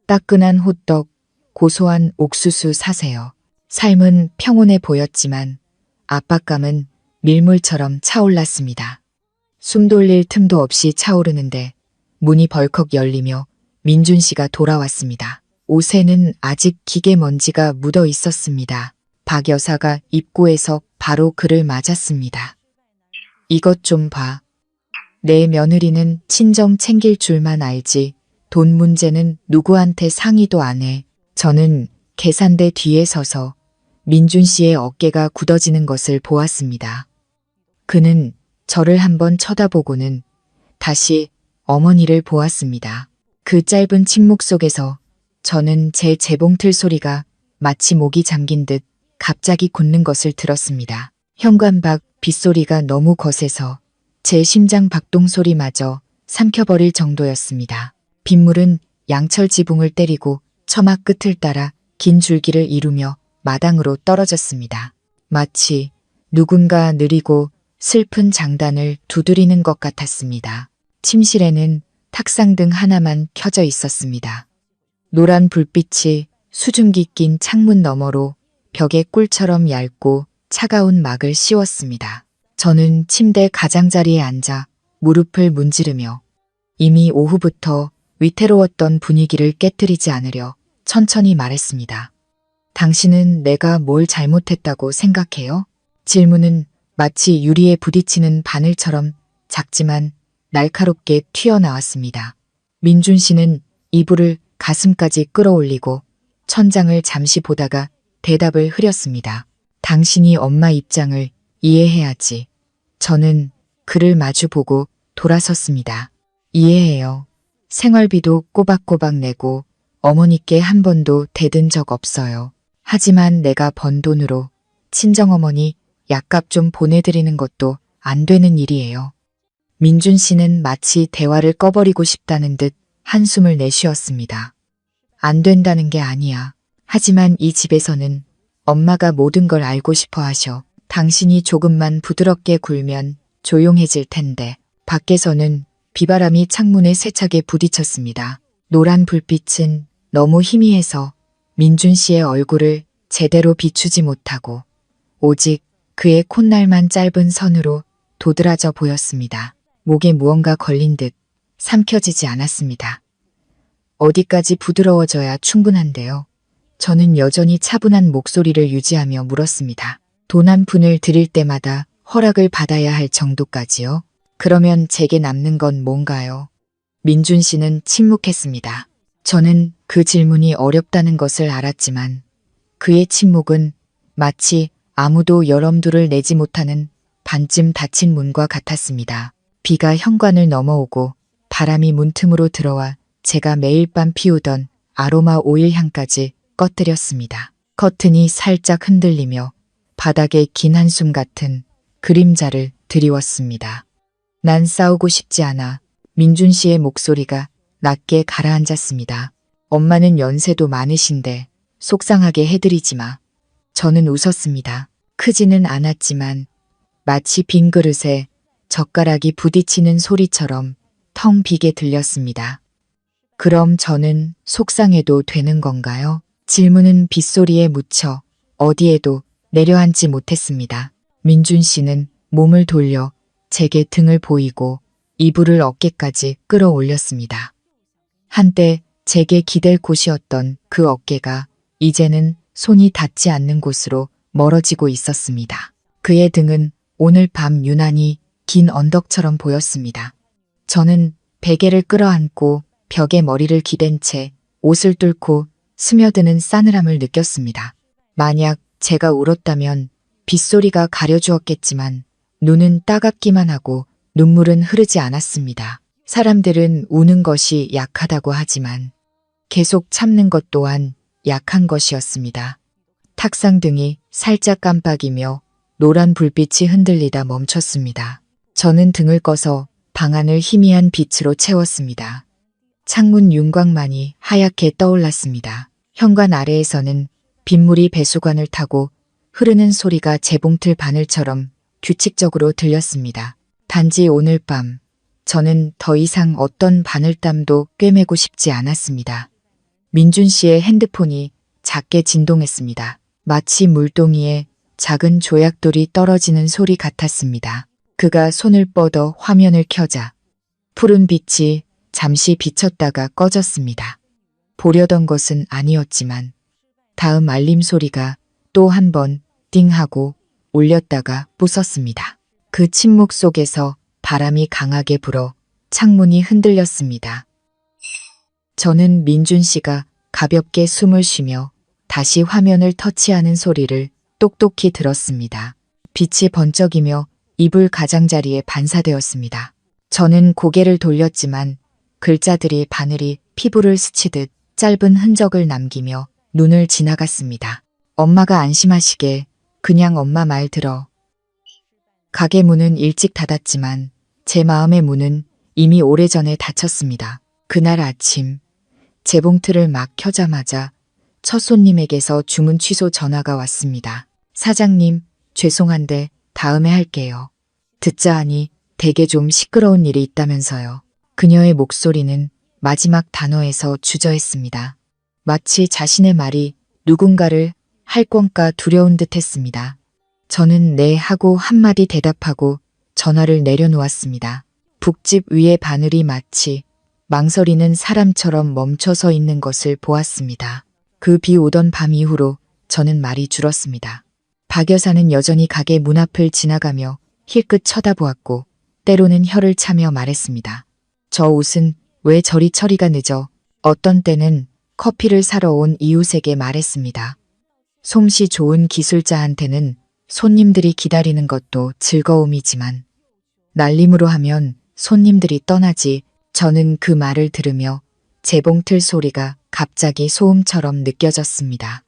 따끈한 호떡, 고소한 옥수수 사세요. 삶은 평온해 보였지만 압박감은 밀물처럼 차올랐습니다. 숨 돌릴 틈도 없이 차오르는데 문이 벌컥 열리며 민준 씨가 돌아왔습니다. 옷에는 아직 기계 먼지가 묻어 있었습니다. 박 여사가 입구에서 바로 그를 맞았습니다. 이것 좀 봐. 내 며느리는 친정 챙길 줄만 알지 돈 문제는 누구한테 상의도 안 해. 저는 계산대 뒤에 서서 민준 씨의 어깨가 굳어지는 것을 보았습니다. 그는 저를 한번 쳐다보고는 다시 어머니를 보았습니다. 그 짧은 침묵 속에서 저는 제 재봉틀 소리가 마치 목이 잠긴 듯 갑자기 굳는 것을 들었습니다. 현관 밖 빗소리가 너무 거세서 제 심장 박동 소리마저 삼켜버릴 정도였습니다. 빗물은 양철 지붕을 때리고 처마 끝을 따라 긴 줄기를 이루며 마당으로 떨어졌습니다. 마치 누군가 느리고 슬픈 장단을 두드리는 것 같았습니다. 침실에는 탁상등 하나만 켜져 있었습니다. 노란 불빛이 수증기 낀 창문 너머로 벽에 꿀처럼 얇고 차가운 막을 씌웠습니다. 저는 침대 가장자리에 앉아 무릎을 문지르며 이미 오후부터 위태로웠던 분위기를 깨뜨리지 않으려 천천히 말했습니다. 당신은 내가 뭘 잘못했다고 생각해요? 질문은 마치 유리에 부딪히는 바늘처럼 작지만 날카롭게 튀어나왔습니다. 민준 씨는 이불을 가슴까지 끌어올리고 천장을 잠시 보다가 대답을 흐렸습니다. 당신이 엄마 입장을 이해해야지. 저는 그를 마주보고 돌아섰습니다. 이해해요. 생활비도 꼬박꼬박 내고 어머니께 한 번도 대든 적 없어요. 하지만 내가 번 돈으로 친정어머니 약값 좀 보내드리는 것도 안 되는 일이에요. 민준 씨는 마치 대화를 꺼버리고 싶다는 듯 한숨을 내쉬었습니다. 안 된다는 게 아니야. 하지만 이 집에서는 엄마가 모든 걸 알고 싶어 하셔. 당신이 조금만 부드럽게 굴면 조용해질 텐데. 밖에서는 비바람이 창문에 세차게 부딪혔습니다. 노란 불빛은 너무 희미해서 민준 씨의 얼굴을 제대로 비추지 못하고 오직 그의 콧날만 짧은 선으로 도드라져 보였습니다. 목에 무언가 걸린 듯 삼켜지지 않았습니다. 어디까지 부드러워져야 충분한데요. 저는 여전히 차분한 목소리를 유지하며 물었습니다. 돈 한 푼을 드릴 때마다 허락을 받아야 할 정도까지요? 그러면 제게 남는 건 뭔가요? 민준 씨는 침묵했습니다. 저는 그 질문이 어렵다는 것을 알았지만 그의 침묵은 마치 아무도 열엄두를 내지 못하는 반쯤 닫힌 문과 같았습니다. 비가 현관을 넘어오고 바람이 문틈으로 들어와 제가 매일 밤 피우던 아로마 오일 향까지 꺼뜨렸습니다. 커튼이 살짝 흔들리며 바닥에 긴 한숨 같은 그림자를 드리웠습니다. 난 싸우고 싶지 않아. 민준 씨의 목소리가 낮게 가라앉았습니다. 엄마는 연세도 많으신데 속상하게 해드리지 마. 저는 웃었습니다. 크지는 않았지만 마치 빈 그릇에 젓가락이 부딪히는 소리처럼 텅 비게 들렸습니다. 그럼 저는 속상해도 되는 건가요? 질문은 빗소리에 묻혀 어디에도 내려앉지 못했습니다. 민준 씨는 몸을 돌려 제게 등을 보이고 이불을 어깨까지 끌어올렸습니다. 한때 제게 기댈 곳이었던 그 어깨가 이제는 손이 닿지 않는 곳으로 멀어지고 있었습니다. 그의 등은 오늘 밤 유난히 긴 언덕처럼 보였습니다. 저는 베개를 끌어안고 벽에 머리를 기댄 채 옷을 뚫고 스며드는 싸늘함을 느꼈습니다. 만약 제가 울었다면 빗소리가 가려주었겠지만 눈은 따갑기만 하고 눈물은 흐르지 않았습니다. 사람들은 우는 것이 약하다고 하지만 계속 참는 것 또한 약한 것이었습니다. 탁상등이 살짝 깜빡이며 노란 불빛이 흔들리다 멈췄습니다. 저는 등을 꺼서 방 안을 희미한 빛으로 채웠습니다. 창문 윤곽만이 하얗게 떠올랐습니다. 현관 아래에서는 빗물이 배수관을 타고 흐르는 소리가 재봉틀 바늘처럼 규칙적으로 들렸습니다. 단지 오늘 밤 저는 더 이상 어떤 바늘땀도 꿰매고 싶지 않았습니다. 민준 씨의 핸드폰이 작게 진동했습니다. 마치 물동이에 작은 조약돌이 떨어지는 소리 같았습니다. 그가 손을 뻗어 화면을 켜자 푸른 빛이 잠시 비쳤다가 꺼졌습니다. 보려던 것은 아니었지만 다음 알림 소리가 또 한 번 띵 하고 울렸다가 부쉈습니다. 그 침묵 속에서 바람이 강하게 불어 창문이 흔들렸습니다. 저는 민준 씨가 가볍게 숨을 쉬며 다시 화면을 터치하는 소리를 똑똑히 들었습니다. 빛이 번쩍이며 이불 가장자리에 반사되었습니다. 저는 고개를 돌렸지만 글자들이 바늘이 피부를 스치듯 짧은 흔적을 남기며 눈을 지나갔습니다. 엄마가 안심하시게 그냥 엄마 말 들어. 가게 문은 일찍 닫았지만 제 마음의 문은 이미 오래전에 닫혔습니다. 그날 아침 재봉틀을 막 켜자마자 첫 손님에게서 주문 취소 전화가 왔습니다. 사장님, 죄송한데 다음에 할게요. 듣자 하니 되게 좀 시끄러운 일이 있다면서요. 그녀의 목소리는 마지막 단어에서 주저했습니다. 마치 자신의 말이 누군가를 할 건가 두려운 듯 했습니다. 저는 네 하고 한마디 대답하고 전화를 내려놓았습니다. 북집 위의 바늘이 마치 망설이는 사람처럼 멈춰서 있는 것을 보았습니다. 그 비 오던 밤 이후로 저는 말이 줄었습니다. 박 여사는 여전히 가게 문 앞을 지나가며 힐끗 쳐다보았고 때로는 혀를 차며 말했습니다. 저 옷은 왜 저리 처리가 늦어? 어떤 때는 커피를 사러 온 이웃에게 말했습니다. 솜씨 좋은 기술자한테는 손님들이 기다리는 것도 즐거움이지만 날림으로 하면 손님들이 떠나지. 저는 그 말을 들으며 재봉틀 소리가 갑자기 소음처럼 느껴졌습니다.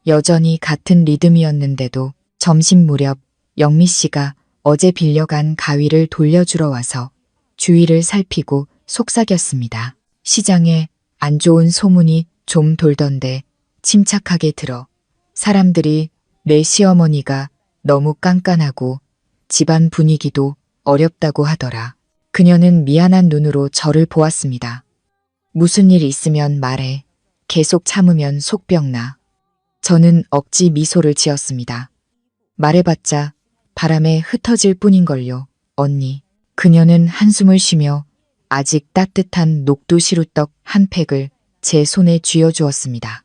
여전히 같은 리듬이었는데도 점심 무렵 영미 씨가 어제 빌려간 가위를 돌려주러 와서 주위를 살피고 속삭였습니다. 시장에 안 좋은 소문이 좀 돌던데 침착하게 들어. 사람들이 내 시어머니가 너무 깐깐하고 집안 분위기도 어렵다고 하더라. 그녀는 미안한 눈으로 저를 보았습니다. 무슨 일 있으면 말해. 계속 참으면 속병나. 저는 억지 미소를 지었습니다. 말해봤자 바람에 흩어질 뿐인걸요, 언니. 그녀는 한숨을 쉬며 아직 따뜻한 녹두시루떡 한 팩을 제 손에 쥐어주었습니다.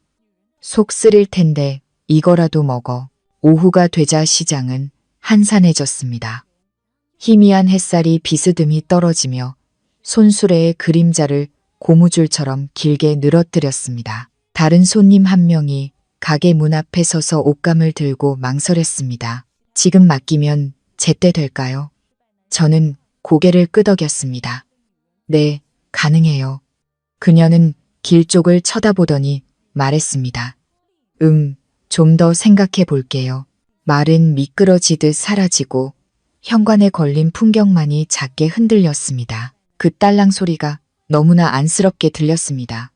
속 쓰릴 텐데 이거라도 먹어. 오후가 되자 시장은 한산해졌습니다. 희미한 햇살이 비스듬히 떨어지며 손수레의 그림자를 고무줄처럼 길게 늘어뜨렸습니다. 다른 손님 한 명이 가게 문 앞에 서서 옷감을 들고 망설였습니다. 지금 맡기면 제때 될까요? 저는 고개를 끄덕였습니다. 네, 가능해요. 그녀는 길 쪽을 쳐다보더니 말했습니다. 좀 더 생각해 볼게요. 말은 미끄러지듯 사라지고 현관에 걸린 풍경만이 작게 흔들렸습니다. 그 딸랑 소리가 너무나 안쓰럽게 들렸습니다.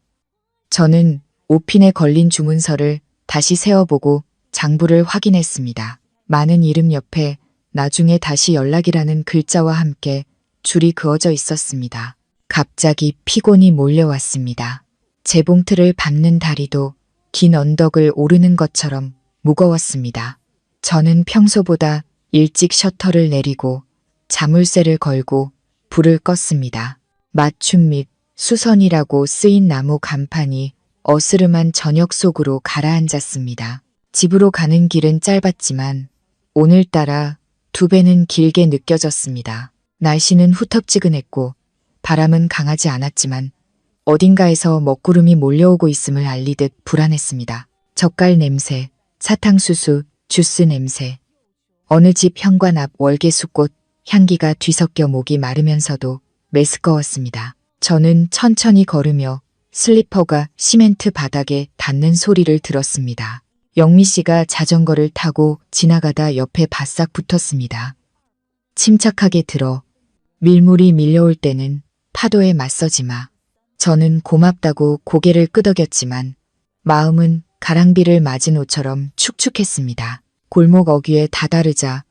저는 옷핀에 걸린 주문서를 다시 세어보고 장부를 확인했습니다. 많은 이름 옆에 나중에 다시 연락이라는 글자와 함께 줄이 그어져 있었습니다. 갑자기 피곤이 몰려왔습니다. 재봉틀을 밟는 다리도 긴 언덕을 오르는 것처럼 무거웠습니다. 저는 평소보다 일찍 셔터를 내리고 자물쇠를 걸고 불을 껐습니다. 맞춤 및 수선이라고 쓰인 나무 간판이 어스름한 저녁 속으로 가라앉았습니다. 집으로 가는 길은 짧았지만 오늘따라 2배는 길게 느껴졌습니다. 날씨는 후텁지근했고 바람은 강하지 않았지만 어딘가에서 먹구름이 몰려오고 있음을 알리듯 불안했습니다. 젓갈 냄새, 사탕수수, 주스 냄새. 어느 집 현관 앞 월계수꽃 향기가 뒤섞여 목이 마르면서도 메스꺼웠습니다. 저는 천천히 걸으며 슬리퍼가 시멘트 바닥에 닿는 소리를 들었습니다. 영미 씨가 자전거를 타고 지나가다 옆에 바싹 붙었습니다. 침착하게 들어. 밀물이 밀려올 때는 파도에 맞서지 마. 저는 고맙다고 고개를 끄덕였지만 마음은 가랑비를 맞은 옷처럼 축축했습니다. 골목 어귀에 다다르자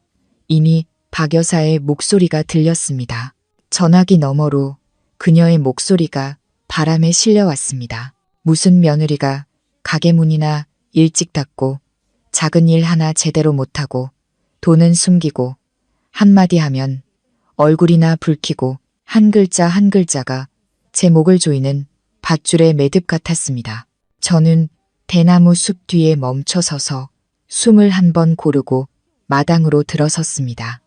이미 박 여사의 목소리가 들렸습니다. 전화기 너머로 그녀의 목소리가 바람에 실려왔습니다. 무슨 며느리가 가게 문이나 일찍 닫고 작은 일 하나 제대로 못하고 돈은 숨기고 한마디 하면 얼굴이나 붉히고 한 글자 한 글자가 제 목을 조이는 밧줄의 매듭 같았습니다. 저는 대나무 숲 뒤에 멈춰 서서 숨을 한 번 고르고 마당으로 들어섰습니다.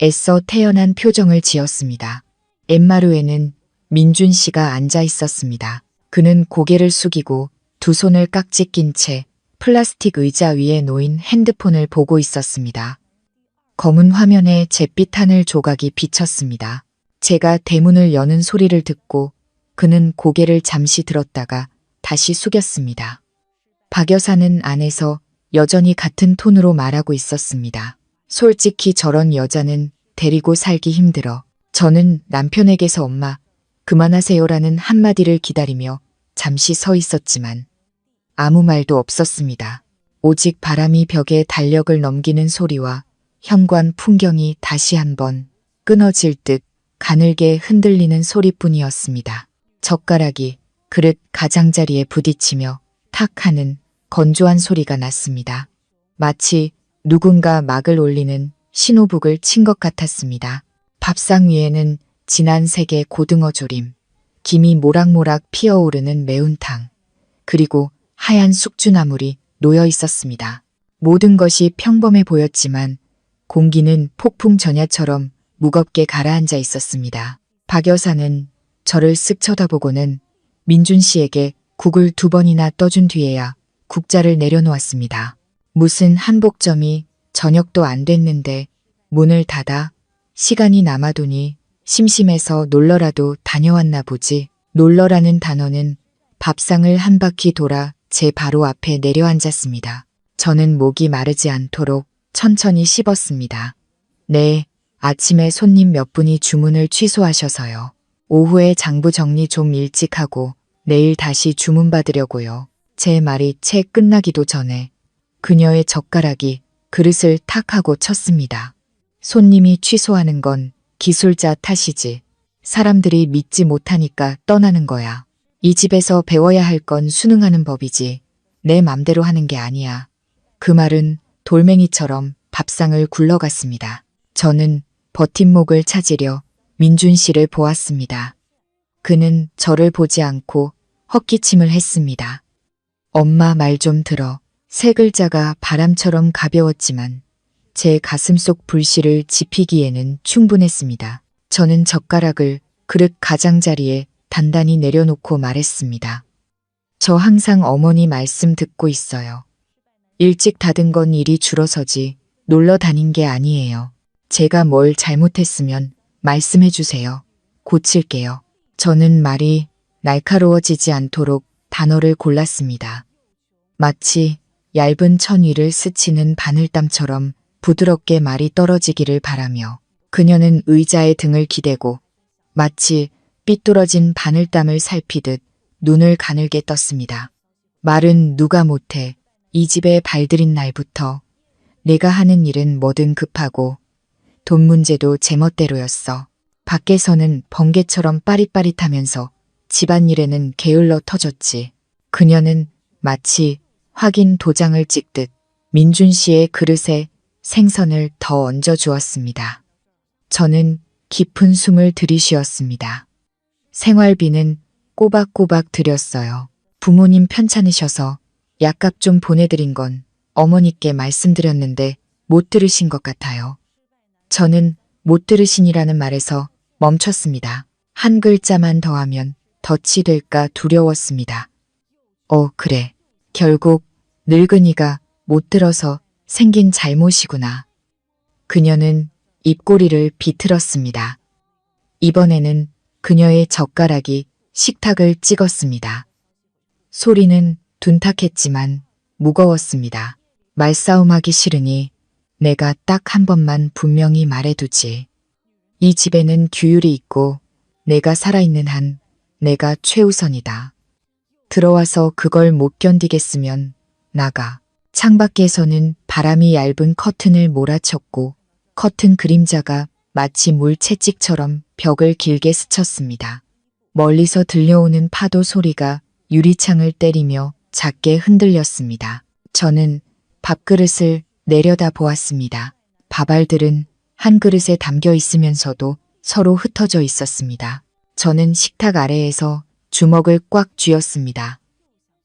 애써 태연한 표정을 지었습니다. 엠마루에는 민준 씨가 앉아 있었습니다. 그는 고개를 숙이고 두 손을 깍지 낀 채 플라스틱 의자 위에 놓인 핸드폰을 보고 있었습니다. 검은 화면에 잿빛 하늘 조각이 비쳤습니다. 제가 대문을 여는 소리를 듣고 그는 고개를 잠시 들었다가 다시 숙였습니다. 박 여사는 안에서 여전히 같은 톤으로 말하고 있었습니다. 솔직히 저런 여자는 데리고 살기 힘들어. 저는 남편에게서 엄마, 그만하세요라는 한마디를 기다리며 잠시 서 있었지만 아무 말도 없었습니다. 오직 바람이 벽에 달력을 넘기는 소리와 현관 풍경이 다시 한번 끊어질 듯 가늘게 흔들리는 소리뿐이었습니다. 젓가락이 그릇 가장자리에 부딪히며 탁 하는 건조한 소리가 났습니다. 마치 누군가 막을 올리는 신호북을 친 것 같았습니다. 밥상 위에는 진한 색의 고등어 조림, 김이 모락모락 피어오르는 매운탕, 그리고 하얀 숙주나물이 놓여 있었습니다. 모든 것이 평범해 보였지만 공기는 폭풍 전야처럼 무겁게 가라앉아 있었습니다. 박 여사는 저를 쓱 쳐다보고는 민준 씨에게 국을 2번이나 떠준 뒤에야 국자를 내려놓았습니다. 무슨 한복점이 저녁도 안 됐는데 문을 닫아 시간이 남아도니 심심해서 놀러라도 다녀왔나 보지. 놀러라는 단어는 밥상을 한 바퀴 돌아 제 바로 앞에 내려앉았습니다. 저는 목이 마르지 않도록 천천히 씹었습니다. 네, 아침에 손님 몇 분이 주문을 취소하셔서요. 오후에 장부 정리 좀 일찍 하고 내일 다시 주문받으려고요. 제 말이 채 끝나기도 전에 그녀의 젓가락이 그릇을 탁 하고 쳤습니다. 손님이 취소하는 건 기술자 탓이지. 사람들이 믿지 못하니까 떠나는 거야. 이 집에서 배워야 할 건 순응하는 법이지. 내 맘대로 하는 게 아니야. 그 말은 돌멩이처럼 밥상을 굴러갔습니다. 저는 버팀목을 찾으려 민준 씨를 보았습니다. 그는 저를 보지 않고 헛기침을 했습니다. 엄마 말 좀 들어. 세 글자가 바람처럼 가벼웠지만 제 가슴속 불씨를 지피기에는 충분했습니다. 저는 젓가락을 그릇 가장자리에 단단히 내려놓고 말했습니다. 저 항상 어머니 말씀 듣고 있어요. 일찍 닫은 건 일이 줄어서지 놀러 다닌 게 아니에요. 제가 뭘 잘못했으면 말씀해 주세요. 고칠게요. 저는 말이 날카로워지지 않도록 단어를 골랐습니다. 마치 얇은 천 위를 스치는 바늘땀처럼 부드럽게 말이 떨어지기를 바라며 그녀는 의자에 등을 기대고 마치 삐뚤어진 바늘땀을 살피듯 눈을 가늘게 떴습니다. 말은 누가 못해. 이 집에 발들인 날부터 내가 하는 일은 뭐든 급하고 돈 문제도 제멋대로였어. 밖에서는 번개처럼 빠릿빠릿하면서 집안일에는 게을러 터졌지. 그녀는 마치 확인 도장을 찍듯 민준 씨의 그릇에 생선을 더 얹어 주었습니다. 저는 깊은 숨을 들이쉬었습니다. 생활비는 꼬박꼬박 드렸어요. 부모님 편찮으셔서 약값 좀 보내드린 건 어머니께 말씀드렸는데 못 들으신 것 같아요. 저는 못 들으신이라는 말에서 멈췄습니다. 한 글자만 더하면 덫이 될까 두려웠습니다. 그래. 결국 늙은이가 못 들어서 생긴 잘못이구나. 그녀는 입꼬리를 비틀었습니다. 이번에는 그녀의 젓가락이 식탁을 찍었습니다. 소리는 둔탁했지만 무거웠습니다. 말싸움하기 싫으니 내가 딱 한 번만 분명히 말해두지. 이 집에는 규율이 있고 내가 살아있는 한 내가 최우선이다. 들어와서 그걸 못 견디겠으면 나가. 창밖에서는 바람이 얇은 커튼을 몰아쳤고 커튼 그림자가 마치 물채찍처럼 벽을 길게 스쳤습니다. 멀리서 들려오는 파도 소리가 유리창을 때리며 작게 흔들렸습니다. 저는 밥그릇을 내려다 보았습니다. 밥알들은 한 그릇에 담겨 있으면서도 서로 흩어져 있었습니다. 저는 식탁 아래에서 주먹을 꽉 쥐었습니다.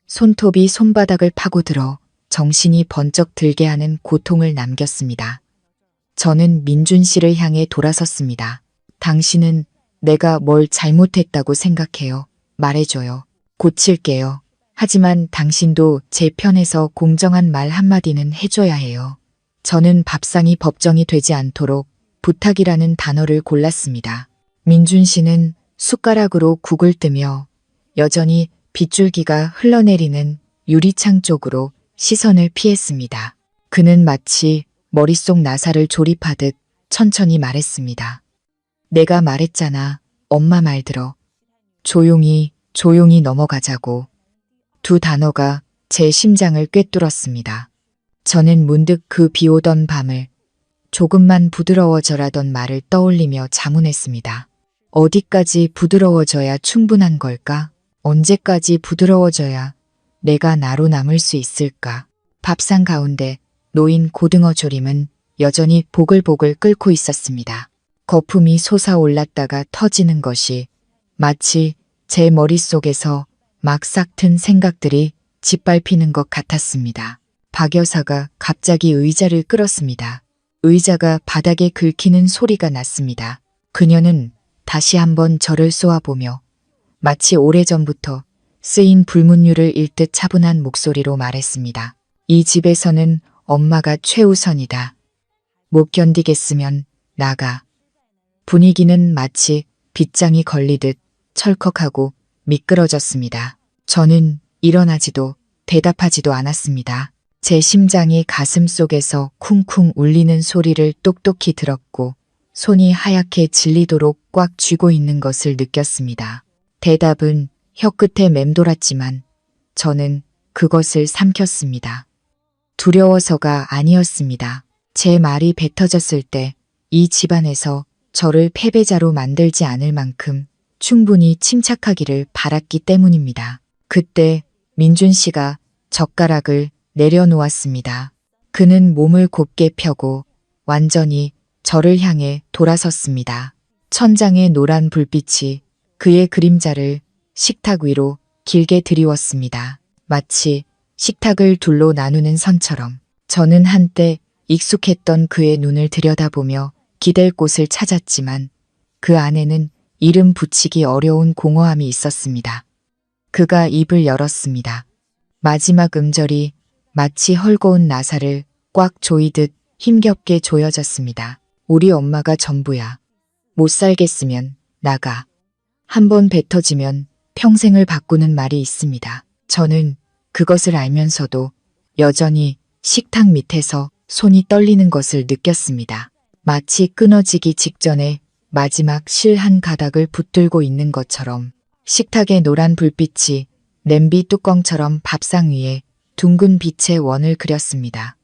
손톱이 손바닥을 파고들어 정신이 번쩍 들게 하는 고통을 남겼습니다. 저는 민준 씨를 향해 돌아섰습니다. 당신은 내가 뭘 잘못했다고 생각해요. 말해줘요. 고칠게요. 하지만 당신도 제 편에서 공정한 말 한마디는 해줘야 해요. 저는 밥상이 법정이 되지 않도록 부탁이라는 단어를 골랐습니다. 민준 씨는 숟가락으로 국을 뜨며 여전히 빗줄기가 흘러내리는 유리창 쪽으로 시선을 피했습니다. 그는 마치 머릿속 나사를 조립하듯 천천히 말했습니다. 내가 말했잖아. 엄마 말 들어. 조용히 넘어가자고. 두 단어가 제 심장을 꿰뚫었습니다. 저는 문득 그 비오던 밤을 조금만 부드러워져라던 말을 떠올리며 자문했습니다. 어디까지 부드러워져야 충분한 걸까? 언제까지 부드러워져야 내가 나로 남을 수 있을까? 밥상 가운데 놓인 고등어 조림은 여전히 보글보글 끓고 있었습니다. 거품이 솟아올랐다가 터지는 것이 마치 제 머릿속에서 막 싹튼 생각들이 짓밟히는 것 같았습니다. 박 여사가 갑자기 의자를 끌었습니다. 의자가 바닥에 긁히는 소리가 났습니다. 그녀는 다시 한번 저를 쏘아보며 마치 오래전부터 쓰인 불문율을 읽듯 차분한 목소리로 말했습니다. 이 집에서는 엄마가 최우선이다. 못 견디겠으면 나가. 분위기는 마치 빗장이 걸리듯 철컥하고 미끄러졌습니다. 저는 일어나지도 대답하지도 않았습니다. 제 심장이 가슴 속에서 쿵쿵 울리는 소리를 똑똑히 들었고 손이 하얗게 질리도록 꽉 쥐고 있는 것을 느꼈습니다. 대답은 혀끝에 맴돌았지만 저는 그것을 삼켰습니다. 두려워서가 아니었습니다. 제 말이 뱉어졌을 때 이 집안에서 저를 패배자로 만들지 않을 만큼 충분히 침착하기를 바랐기 때문입니다. 그때 민준 씨가 젓가락을 내려놓았습니다. 그는 몸을 곧게 펴고 완전히 저를 향해 돌아섰습니다. 천장의 노란 불빛이 그의 그림자를 식탁 위로 길게 드리웠습니다. 마치 식탁을 둘로 나누는 선처럼. 저는 한때 익숙했던 그의 눈을 들여다보며 기댈 곳을 찾았지만 그 안에는 이름 붙이기 어려운 공허함이 있었습니다. 그가 입을 열었습니다. 마지막 음절이 마치 헐거운 나사를 꽉 조이듯 힘겹게 조여졌습니다. 우리 엄마가 전부야. 못 살겠으면 나가. 한 번 뱉어지면 평생을 바꾸는 말이 있습니다. 저는 그것을 알면서도 여전히 식탁 밑에서 손이 떨리는 것을 느꼈습니다. 마치 끊어지기 직전에 마지막 실 한 가닥을 붙들고 있는 것처럼 식탁의 노란 불빛이 냄비 뚜껑처럼 밥상 위에 둥근 빛의 원을 그렸습니다.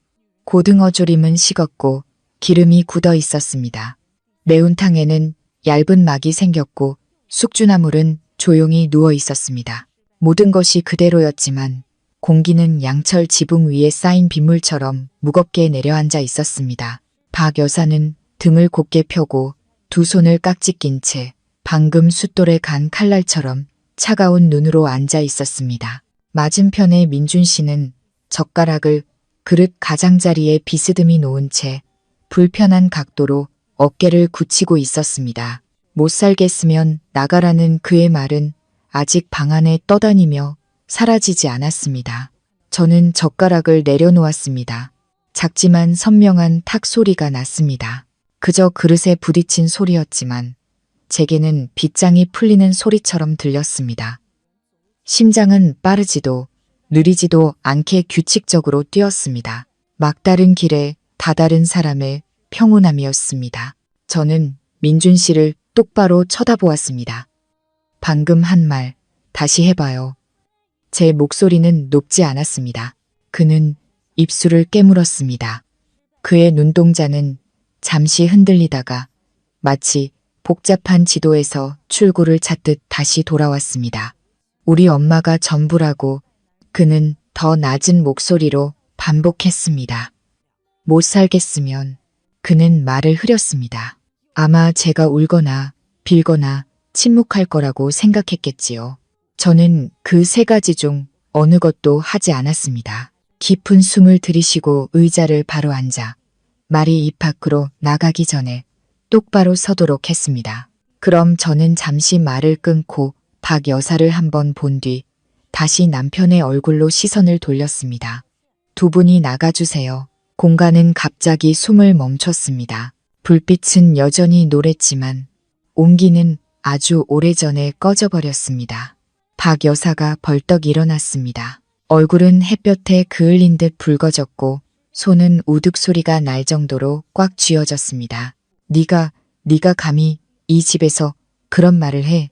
고등어 조림은 식었고 기름이 굳어 있었습니다. 매운탕에는 얇은 막이 생겼고 숙주나물은 조용히 누워 있었습니다. 모든 것이 그대로였지만 공기는 양철 지붕 위에 쌓인 빗물처럼 무겁게 내려앉아 있었습니다. 박 여사는 등을 곧게 펴고 두 손을 깍지 낀 채 방금 숫돌에 간 칼날처럼 차가운 눈으로 앉아 있었습니다. 맞은편에 민준 씨는 젓가락을 그릇 가장자리에 비스듬히 놓은 채 불편한 각도로 어깨를 굳히고 있었습니다. 못 살겠으면 나가라는 그의 말은 아직 방 안에 떠다니며 사라지지 않았습니다. 저는 젓가락을 내려놓았습니다. 작지만 선명한 탁 소리가 났습니다. 그저 그릇에 부딪힌 소리였지만 제게는 빗장이 풀리는 소리처럼 들렸습니다. 심장은 빠르지도 느리지도 않게 규칙적으로 뛰었습니다. 막다른 길에 다다른 사람의 평온함이었습니다. 저는 민준 씨를 똑바로 쳐다보았습니다. 방금 한 말 다시 해봐요. 제 목소리는 높지 않았습니다. 그는 입술을 깨물었습니다. 그의 눈동자는 잠시 흔들리다가 마치 복잡한 지도에서 출구를 찾듯 다시 돌아왔습니다. 우리 엄마가 전부라고 그는 더 낮은 목소리로 반복했습니다. 못 살겠으면 그는 말을 흐렸습니다. 아마 제가 울거나 빌거나 침묵할 거라고 생각했겠지요. 저는 그 세 가지 중 어느 것도 하지 않았습니다. 깊은 숨을 들이쉬고 의자를 바로 앉아 말이 입 밖으로 나가기 전에 똑바로 서도록 했습니다. 그럼 저는 잠시 말을 끊고 박 여사를 한번 본 뒤 다시 남편의 얼굴로 시선을 돌렸습니다. 두 분이 나가주세요. 공간은 갑자기 숨을 멈췄습니다. 불빛은 여전히 노랬지만 온기는 아주 오래전에 꺼져버렸습니다. 박 여사가 벌떡 일어났습니다. 얼굴은 햇볕에 그을린 듯 붉어졌고 손은 우득 소리가 날 정도로 꽉 쥐어졌습니다. 네가 감히 이 집에서 그런 말을 해.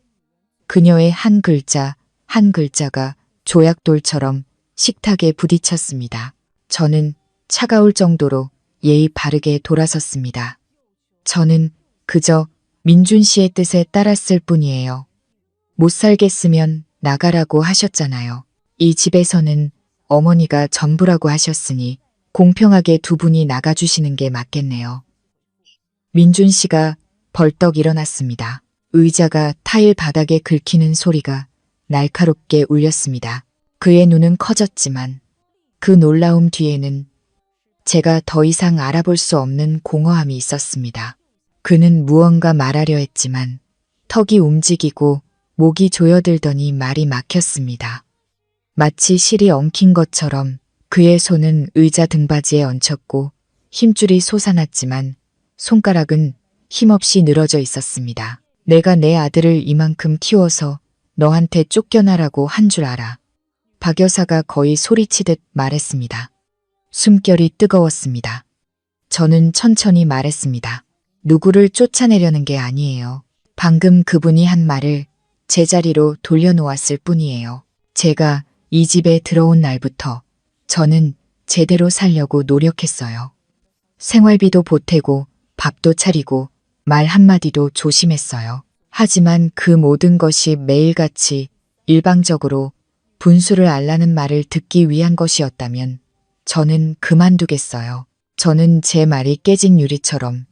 그녀의 한 글자 한 글자가 조약돌처럼 식탁에 부딪혔습니다. 저는 차가울 정도로 예의 바르게 돌아섰습니다. 저는 그저 민준 씨의 뜻에 따랐을 뿐이에요. 못 살겠으면 나가라고 하셨잖아요. 이 집에서는 어머니가 전부라고 하셨으니 공평하게 두 분이 나가주시는 게 맞겠네요. 민준 씨가 벌떡 일어났습니다. 의자가 타일 바닥에 긁히는 소리가 날카롭게 울렸습니다. 그의 눈은 커졌지만 그 놀라움 뒤에는 제가 더 이상 알아볼 수 없는 공허함이 있었습니다. 그는 무언가 말하려 했지만 턱이 움직이고 목이 조여들더니 말이 막혔습니다. 마치 실이 엉킨 것처럼 그의 손은 의자 등받이에 얹혔고 힘줄이 솟아났지만 손가락은 힘없이 늘어져 있었습니다. 내가 내 아들을 이만큼 키워서 너한테 쫓겨나라고 한 줄 알아. 박 여사가 거의 소리치듯 말했습니다. 숨결이 뜨거웠습니다. 저는 천천히 말했습니다. 누구를 쫓아내려는 게 아니에요. 방금 그분이 한 말을 제자리로 돌려놓았을 뿐이에요. 제가 이 집에 들어온 날부터 저는 제대로 살려고 노력했어요. 생활비도 보태고 밥도 차리고 말 한마디도 조심했어요. 하지만 그 모든 것이 매일같이 일방적으로 분수를 알라는 말을 듣기 위한 것이었다면 저는 그만두겠어요. 저는 제 말이 깨진 유리처럼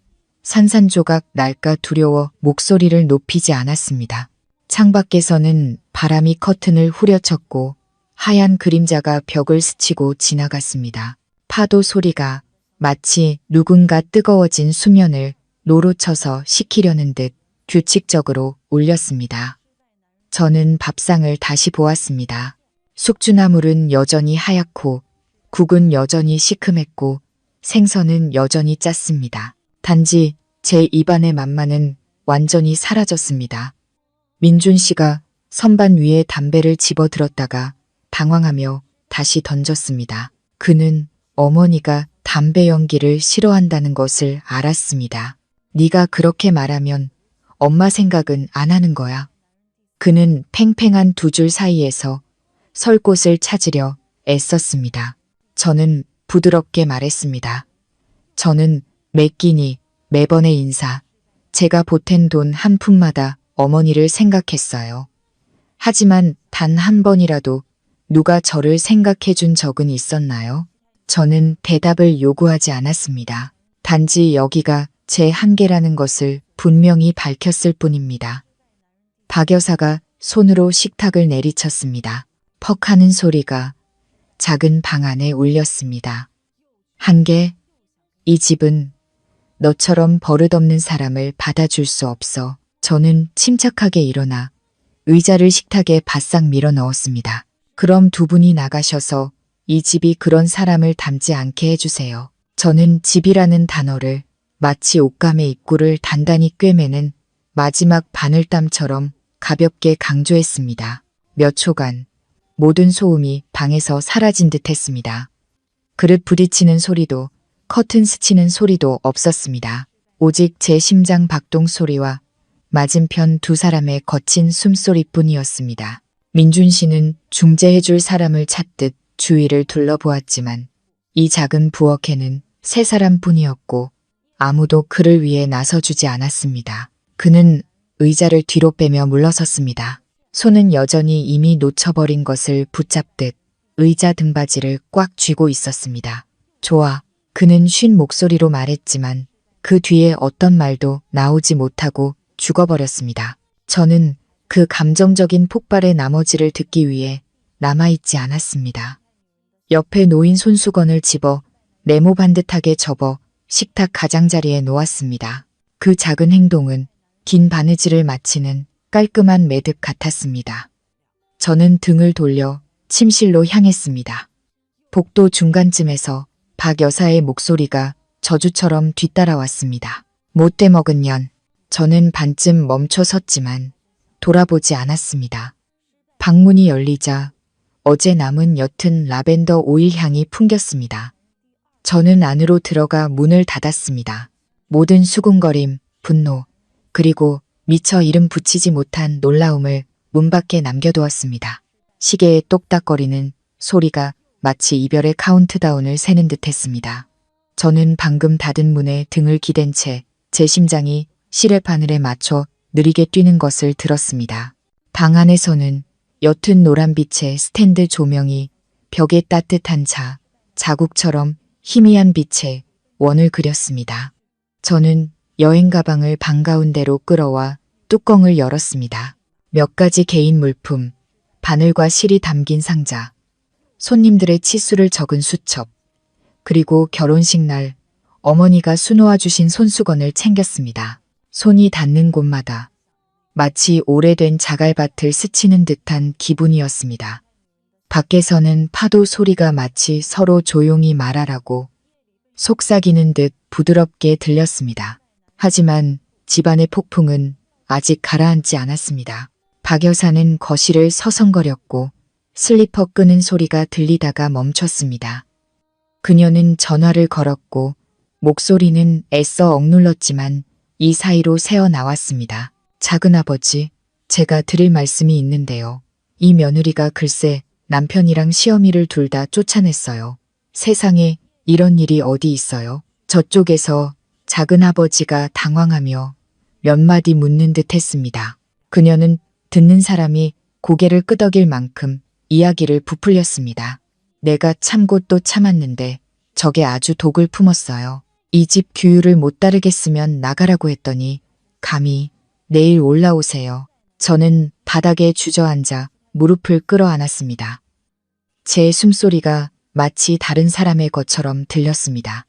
산산조각 날까 두려워 목소리를 높이지 않았습니다. 창밖에서는 바람이 커튼을 후려쳤고 하얀 그림자가 벽을 스치고 지나갔습니다. 파도 소리가 마치 누군가 뜨거워진 수면을 노로 쳐서 식히려는 듯 규칙적으로 울렸습니다. 저는 밥상을 다시 보았습니다. 숙주나물은 여전히 하얗고 국은 여전히 시큼했고 생선은 여전히 짰습니다. 단지 제 입안의 맛만은 완전히 사라졌습니다. 민준 씨가 선반 위에 담배를 집어들었다가 당황하며 다시 던졌습니다. 그는 어머니가 담배 연기를 싫어한다는 것을 알았습니다. 네가 그렇게 말하면 엄마 생각은 안 하는 거야. 그는 팽팽한 두 줄 사이에서 설 곳을 찾으려 애썼습니다. 저는 부드럽게 말했습니다. 저는 매 끼니 매번의 인사, 제가 보탠 돈 한 푼마다 어머니를 생각했어요. 하지만 단 한 번이라도 누가 저를 생각해 준 적은 있었나요? 저는 대답을 요구하지 않았습니다. 단지 여기가 제 한계라는 것을 분명히 밝혔을 뿐입니다. 박 여사가 손으로 식탁을 내리쳤습니다. 퍽 하는 소리가 작은 방 안에 울렸습니다. 한계? 이 집은 너처럼 버릇없는 사람을 받아줄 수 없어. 저는 침착하게 일어나 의자를 식탁에 바싹 밀어 넣었습니다. 그럼 두 분이 나가셔서 이 집이 그런 사람을 닮지 않게 해주세요. 저는 집이라는 단어를 마치 옷감의 입구를 단단히 꿰매는 마지막 바늘땀처럼 가볍게 강조했습니다. 몇 초간 모든 소음이 방에서 사라진 듯 했습니다. 그릇 부딪히는 소리도 커튼 스치는 소리도 없었습니다. 오직 제 심장 박동 소리와 맞은편 두 사람의 거친 숨소리뿐이었습니다. 민준 씨는 중재해줄 사람을 찾듯 주위를 둘러보았지만 이 작은 부엌에는 세 사람뿐이었고 아무도 그를 위해 나서주지 않았습니다. 그는 의자를 뒤로 빼며 물러섰습니다. 손은 여전히 이미 놓쳐버린 것을 붙잡듯 의자 등받이를 꽉 쥐고 있었습니다. 좋아. 그는 쉰 목소리로 말했지만 그 뒤에 어떤 말도 나오지 못하고 죽어버렸습니다. 저는 그 감정적인 폭발의 나머지를 듣기 위해 남아있지 않았습니다. 옆에 놓인 손수건을 집어 네모 반듯하게 접어 식탁 가장자리에 놓았습니다. 그 작은 행동은 긴 바느질을 마치는 깔끔한 매듭 같았습니다. 저는 등을 돌려 침실로 향했습니다. 복도 중간쯤에서 박 여사의 목소리가 저주처럼 뒤따라왔습니다. 못돼 먹은 년. 저는 반쯤 멈춰 섰지만 돌아보지 않았습니다. 방문이 열리자 어제 남은 옅은 라벤더 오일 향이 풍겼습니다. 저는 안으로 들어가 문을 닫았습니다. 모든 수군거림, 분노, 그리고 미처 이름 붙이지 못한 놀라움을 문 밖에 남겨두었습니다. 시계의 똑딱거리는 소리가 마치 이별의 카운트다운을 세는 듯 했습니다. 저는 방금 닫은 문에 등을 기댄 채 제 심장이 실의 바늘에 맞춰 느리게 뛰는 것을 들었습니다. 방 안에서는 옅은 노란빛의 스탠드 조명이 벽에 따뜻한 자국처럼 희미한 빛에 원을 그렸습니다. 저는 여행 가방을 방 가운데로 끌어와 뚜껑을 열었습니다. 몇 가지 개인 물품, 바늘과 실이 담긴 상자, 손님들의 치수를 적은 수첩, 그리고 결혼식 날 어머니가 수놓아 주신 손수건을 챙겼습니다. 손이 닿는 곳마다 마치 오래된 자갈밭을 스치는 듯한 기분이었습니다. 밖에서는 파도 소리가 마치 서로 조용히 말하라고 속삭이는 듯 부드럽게 들렸습니다. 하지만 집안의 폭풍은 아직 가라앉지 않았습니다. 박 여사는 거실을 서성거렸고 슬리퍼 끄는 소리가 들리다가 멈췄습니다. 그녀는 전화를 걸었고 목소리는 애써 억눌렀지만 이 사이로 새어나왔습니다. 작은아버지, 제가 드릴 말씀이 있는데요. 이 며느리가 글쎄 남편이랑 시어미를 둘 다 쫓아냈어요. 세상에 이런 일이 어디 있어요? 저쪽에서 작은아버지가 당황하며 몇 마디 묻는 듯 했습니다. 그녀는 듣는 사람이 고개를 끄덕일 만큼 이야기를 부풀렸습니다. 내가 참고 또 참았는데 저게 아주 독을 품었어요. 이 집 규율을 못 따르겠으면 나가라고 했더니 감히 내일 올라오세요. 저는 바닥에 주저앉아 무릎을 끌어안았습니다. 제 숨소리가 마치 다른 사람의 것처럼 들렸습니다.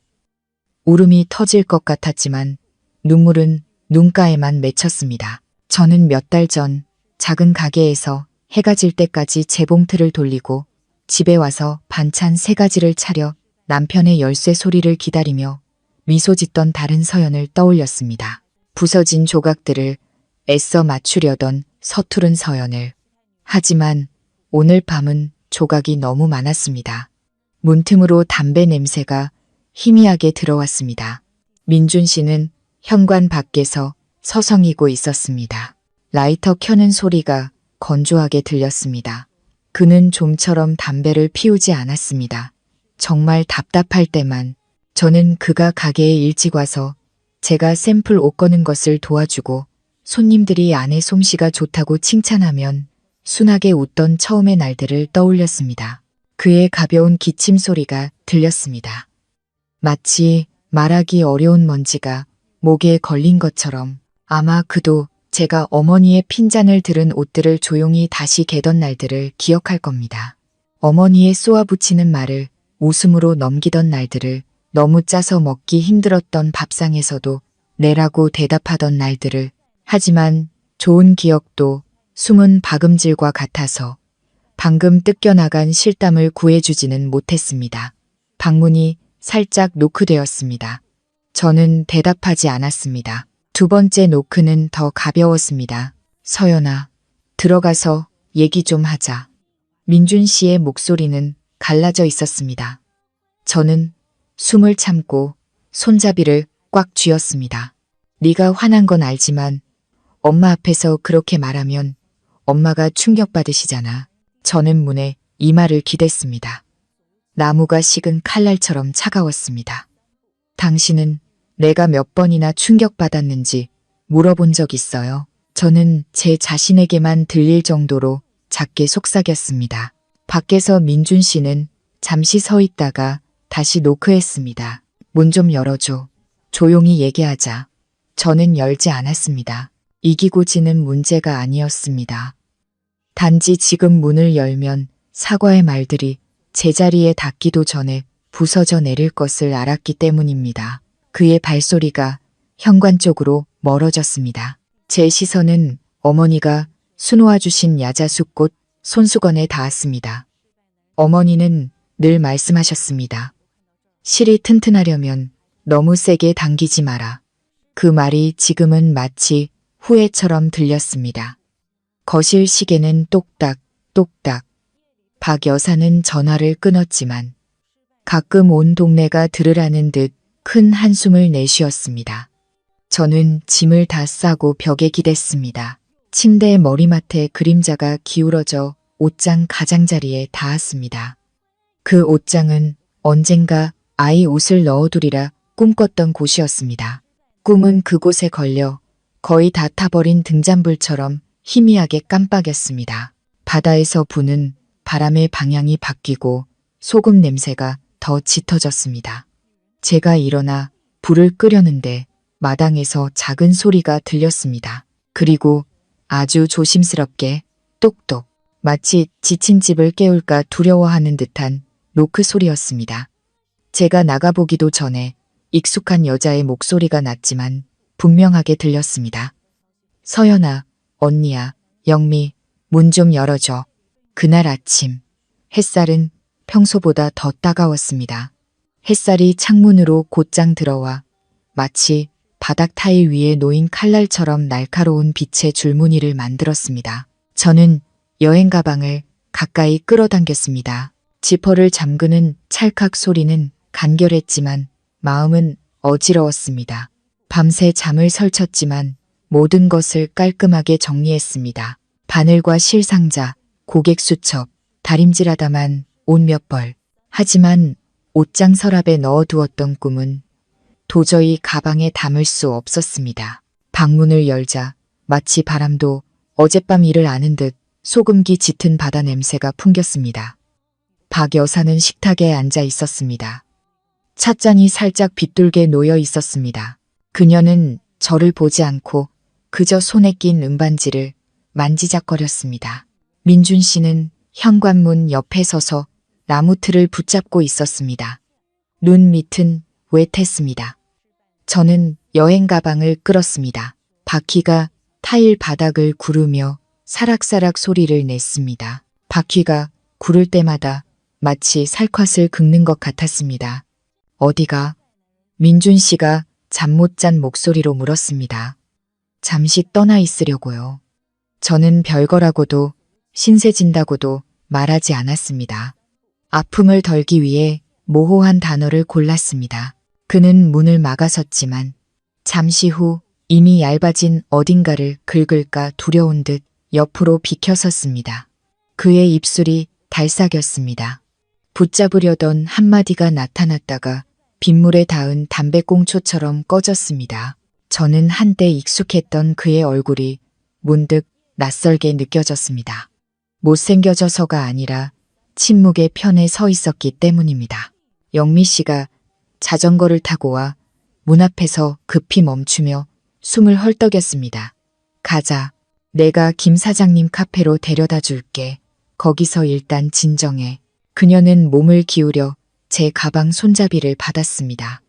울음이 터질 것 같았지만 눈물은 눈가에만 맺혔습니다. 저는 몇 달 전 작은 가게에서 해가 질 때까지 재봉틀을 돌리고 집에 와서 반찬 3가지를 차려 남편의 열쇠 소리를 기다리며 미소 짓던 다른 서연을 떠올렸습니다. 부서진 조각들을 애써 맞추려던 서투른 서연을. 하지만 오늘 밤은 조각이 너무 많았습니다. 문틈으로 담배 냄새가 희미하게 들어왔습니다. 민준 씨는 현관 밖에서 서성이고 있었습니다. 라이터 켜는 소리가 건조하게 들렸습니다. 그는 좀처럼 담배를 피우지 않았습니다. 정말 답답할 때만 저는 그가 가게에 일찍 와서 제가 샘플 옷 거는 것을 도와주고 손님들이 아내 솜씨가 좋다고 칭찬하면 순하게 웃던 처음의 날들을 떠올렸습니다. 그의 가벼운 기침 소리가 들렸습니다. 마치 말하기 어려운 먼지가 목에 걸린 것처럼. 아마 그도 제가 어머니의 핀잔을 들은 옷들을 조용히 다시 개던 날들을 기억할 겁니다. 어머니의 쏘아붙이는 말을 웃음으로 넘기던 날들을, 너무 짜서 먹기 힘들었던 밥상에서도 내라고 대답하던 날들을. 하지만 좋은 기억도 숨은 박음질과 같아서 방금 뜯겨나간 실담을 구해주지는 못했습니다. 방문이 살짝 노크되었습니다. 저는 대답하지 않았습니다. 두 번째 노크는 더 가벼웠습니다. 서연아, 들어가서 얘기 좀 하자. 민준 씨의 목소리는 갈라져 있었습니다. 저는 숨을 참고 손잡이를 꽉 쥐었습니다. 네가 화난 건 알지만 엄마 앞에서 그렇게 말하면 엄마가 충격받으시잖아. 저는 문에 이마를 기댔습니다. 나무가 식은 칼날처럼 차가웠습니다. 당신은 내가 몇 번이나 충격받았는지 물어본 적 있어요? 저는 제 자신에게만 들릴 정도로 작게 속삭였습니다. 밖에서 민준 씨는 잠시 서 있다가 다시 노크했습니다. 문 좀 열어줘. 조용히 얘기하자. 저는 열지 않았습니다. 이기고 지는 문제가 아니었습니다. 단지 지금 문을 열면 사과의 말들이 제자리에 닿기도 전에 부서져 내릴 것을 알았기 때문입니다. 그의 발소리가 현관 쪽으로 멀어졌습니다. 제 시선은 어머니가 수놓아 주신 야자수꽃 손수건에 닿았습니다. 어머니는 늘 말씀하셨습니다. 실이 튼튼하려면 너무 세게 당기지 마라. 그 말이 지금은 마치 후회처럼 들렸습니다. 거실 시계는 똑딱 똑딱. 박 여사는 전화를 끊었지만 가끔 온 동네가 들으라는 듯 큰 한숨을 내쉬었습니다. 저는 짐을 다 싸고 벽에 기댔습니다. 침대 머리맡에 그림자가 기울어져 옷장 가장자리에 닿았습니다. 그 옷장은 언젠가 아이 옷을 넣어두리라 꿈꿨던 곳이었습니다. 꿈은 그곳에 걸려 거의 다 타버린 등잔불처럼 희미하게 깜빡였습니다. 바다에서 부는 바람의 방향이 바뀌고 소금 냄새가 더 짙어졌습니다. 제가 일어나 불을 끄려는데 마당에서 작은 소리가 들렸습니다. 그리고 아주 조심스럽게 똑똑, 마치 지친 집을 깨울까 두려워하는 듯한 노크 소리였습니다. 제가 나가보기도 전에 익숙한 여자의 목소리가 났지만 분명하게 들렸습니다. 서연아, 언니야, 영미, 문 좀 열어줘. 그날 아침, 햇살은 평소보다 더 따가웠습니다. 햇살이 창문으로 곧장 들어와 마치 바닥 타일 위에 놓인 칼날처럼 날카로운 빛의 줄무늬를 만들었습니다. 저는 여행 가방을 가까이 끌어당겼습니다. 지퍼를 잠그는 찰칵 소리는 간결했지만 마음은 어지러웠습니다. 밤새 잠을 설쳤지만 모든 것을 깔끔하게 정리했습니다. 바늘과 실상자, 고객 수첩, 다림질하다만 옷 몇 벌. 하지만 옷장 서랍에 넣어두었던 꿈은 도저히 가방에 담을 수 없었습니다. 방문을 열자 마치 바람도 어젯밤 일을 아는 듯 소금기 짙은 바다 냄새가 풍겼습니다. 박 여사는 식탁에 앉아 있었습니다. 찻잔이 살짝 빗돌게 놓여 있었습니다. 그녀는 저를 보지 않고 그저 손에 낀 은반지를 만지작거렸습니다. 민준 씨는 현관문 옆에 서서 나무 틀을 붙잡고 있었습니다. 눈 밑은 웻했습니다. 저는 여행 가방을 끌었습니다. 바퀴가 타일 바닥을 구르며 사락사락 소리를 냈습니다. 바퀴가 구를 때마다 마치 살갗을 긁는 것 같았습니다. 어디가? 민준 씨가 잠 못 잔 목소리로 물었습니다. 잠시 떠나 있으려고요. 저는 별거라고도 신세진다고도 말하지 않았습니다. 아픔을 덜기 위해 모호한 단어를 골랐습니다. 그는 문을 막아섰지만 잠시 후 이미 얇아진 어딘가를 긁을까 두려운 듯 옆으로 비켜섰습니다. 그의 입술이 달싹였습니다. 붙잡으려던 한마디가 나타났다가 빗물에 닿은 담배꽁초처럼 꺼졌습니다. 저는 한때 익숙했던 그의 얼굴이 문득 낯설게 느껴졌습니다. 못생겨져서가 아니라 침묵의 편에 서 있었기 때문입니다. 영미 씨가 자전거를 타고 와 문 앞에서 급히 멈추며 숨을 헐떡였습니다. 가자. 내가 김 사장님 카페로 데려다 줄게. 거기서 일단 진정해. 그녀는 몸을 기울여 제 가방 손잡이를 받았습니다.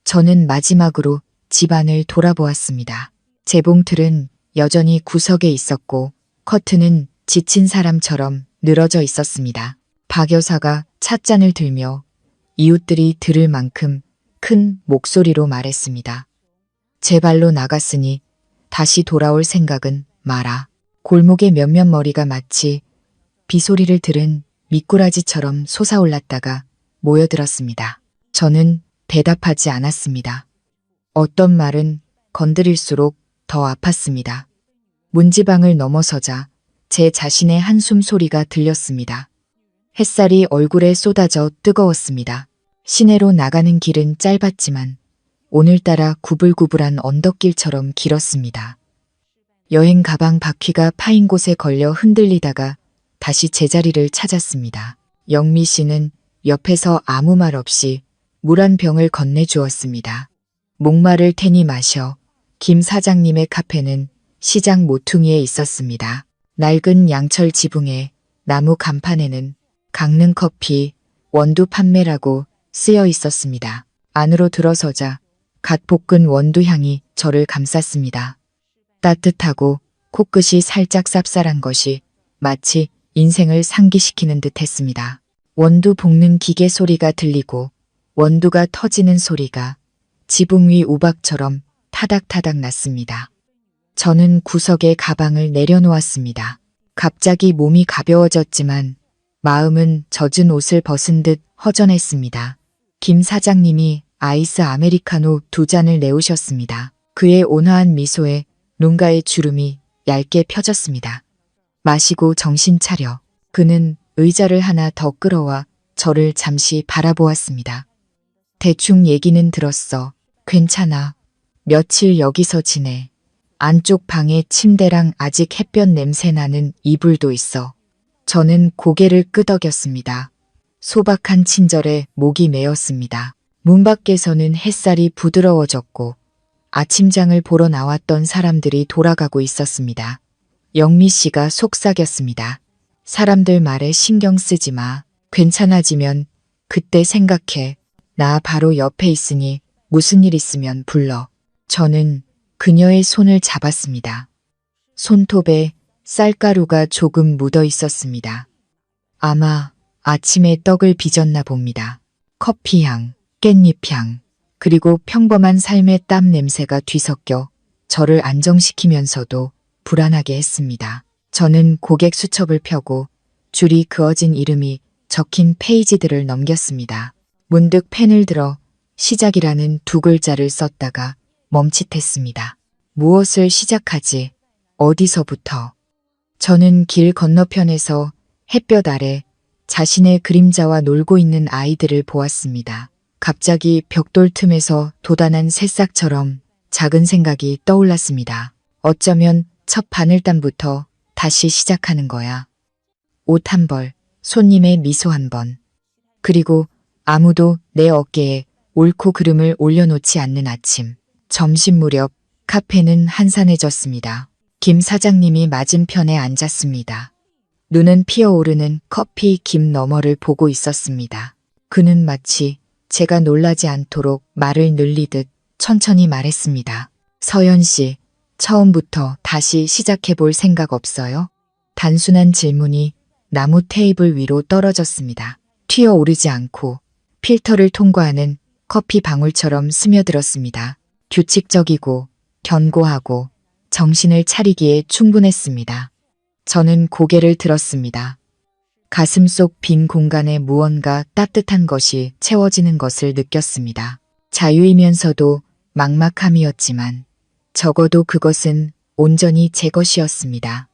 저는 마지막으로 집안을 돌아보았습니다. 재봉틀은 여전히 구석에 있었고 커튼은 지친 사람처럼 늘어져 있었습니다. 박 여사가 찻잔을 들며 이웃들이 들을 만큼 큰 목소리로 말했습니다. 제 발로 나갔으니 다시 돌아올 생각은 마라. 골목의 몇몇 머리가 마치 비소리를 들은 미꾸라지처럼 솟아올랐다가 모여들었습니다. 저는 대답하지 않았습니다. 어떤 말은 건드릴수록 더 아팠습니다. 문지방을 넘어서자 제 자신의 한숨 소리가 들렸습니다. 햇살이 얼굴에 쏟아져 뜨거웠습니다. 시내로 나가는 길은 짧았지만 오늘따라 구불구불한 언덕길처럼 길었습니다. 여행 가방 바퀴가 파인 곳에 걸려 흔들리다가 다시 제자리를 찾았습니다. 영미 씨는 옆에서 아무 말 없이 물 한 병을 건네주었습니다. 목마를 테니 마셔. 김 사장님의 카페는 시장 모퉁이에 있었습니다. 낡은 양철 지붕에 나무 간판에는 강릉 커피 원두 판매라고 쓰여 있었습니다. 안으로 들어서자 갓 볶은 원두 향이 저를 감쌌습니다. 따뜻하고 코끝이 살짝 쌉쌀한 것이 마치 인생을 상기시키는 듯 했습니다. 원두 볶는 기계 소리가 들리고 원두가 터지는 소리가 지붕 위 우박처럼 타닥타닥 났습니다. 저는 구석에 가방을 내려놓았습니다. 갑자기 몸이 가벼워졌지만 마음은 젖은 옷을 벗은 듯 허전했습니다. 김 사장님이 아이스 아메리카노 2잔을 내오셨습니다. 그의 온화한 미소에 눈가의 주름이 얇게 펴졌습니다. 마시고 정신 차려. 그는 의자를 하나 더 끌어와 저를 잠시 바라보았습니다. 대충 얘기는 들었어. 괜찮아. 며칠 여기서 지내. 안쪽 방에 침대랑 아직 햇볕 냄새 나는 이불도 있어. 저는 고개를 끄덕였습니다. 소박한 친절에 목이 메었습니다. 문 밖에서는 햇살이 부드러워졌고 아침장을 보러 나왔던 사람들이 돌아가고 있었습니다. 영미 씨가 속삭였습니다. 사람들 말에 신경 쓰지 마. 괜찮아지면 그때 생각해. 나 바로 옆에 있으니 무슨 일 있으면 불러. 저는 그녀의 손을 잡았습니다. 손톱에 쌀가루가 조금 묻어 있었습니다. 아마 아침에 떡을 빚었나 봅니다. 커피향, 깻잎향, 그리고 평범한 삶의 땀 냄새가 뒤섞여 저를 안정시키면서도 불안하게 했습니다. 저는 고객 수첩을 펴고 줄이 그어진 이름이 적힌 페이지들을 넘겼습니다. 문득 펜을 들어 시작이라는 2글자를 썼다가 멈칫했습니다. 무엇을 시작하지? 어디서부터? 저는 길 건너편에서 햇볕 아래 자신의 그림자와 놀고 있는 아이들을 보았습니다. 갑자기 벽돌 틈에서 돋아난 새싹처럼 작은 생각이 떠올랐습니다. 어쩌면 첫 바늘단부터 다시 시작하는 거야. 옷 한 벌, 손님의 미소 한 번. 그리고 아무도 내 어깨에 옳고 그름을 올려놓지 않는 아침. 점심 무렵 카페는 한산해졌습니다. 김 사장님이 맞은편에 앉았습니다. 눈은 피어오르는 커피 김 너머를 보고 있었습니다. 그는 마치 제가 놀라지 않도록 말을 늘리듯 천천히 말했습니다. 서연 씨, 처음부터 다시 시작해볼 생각 없어요? 단순한 질문이 나무 테이블 위로 떨어졌습니다. 튀어오르지 않고 필터를 통과하는 커피 방울처럼 스며들었습니다. 규칙적이고 견고하고 정신을 차리기에 충분했습니다. 저는 고개를 들었습니다. 가슴 속 빈 공간에 무언가 따뜻한 것이 채워지는 것을 느꼈습니다. 자유이면서도 막막함이었지만 적어도 그것은 온전히 제 것이었습니다.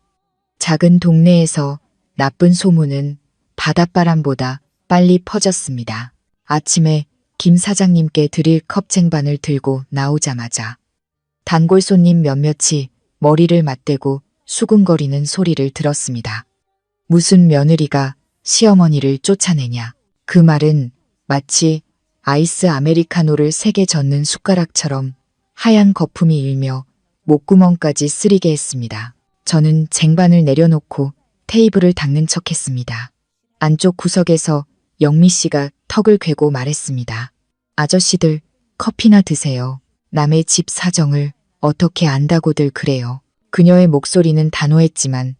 작은 동네에서 나쁜 소문은 바닷바람보다 빨리 퍼졌습니다. 아침에 김 사장님께 드릴 컵쟁반을 들고 나오자마자 단골 손님 몇몇이 머리를 맞대고 수근거리는 소리를 들었습니다. 무슨 며느리가 시어머니를 쫓아내냐. 그 말은 마치 아이스 아메리카노를 세게 젓는 숟가락처럼 하얀 거품이 일며 목구멍까지 쓰리게 했습니다. 저는 쟁반을 내려놓고 테이블을 닦는 척했습니다. 안쪽 구석에서 영미 씨가 턱을 괴고 말했습니다. 아저씨들 커피나 드세요. 남의 집 사정을 어떻게 안다고들 그래요. 그녀의 목소리는 단호했지만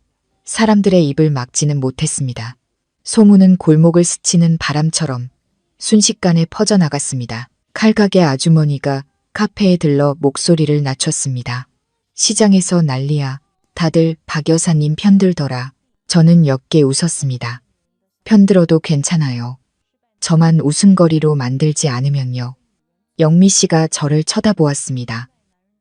사람들의 입을 막지는 못했습니다. 소문은 골목을 스치는 바람처럼 순식간에 퍼져나갔습니다. 칼가게 아주머니가 카페에 들러 목소리를 낮췄습니다. 시장에서 난리야. 다들 박 여사님 편들더라. 저는 옅게 웃었습니다. 편들어도 괜찮아요. 저만 웃음거리로 만들지 않으면요. 영미 씨가 저를 쳐다보았습니다.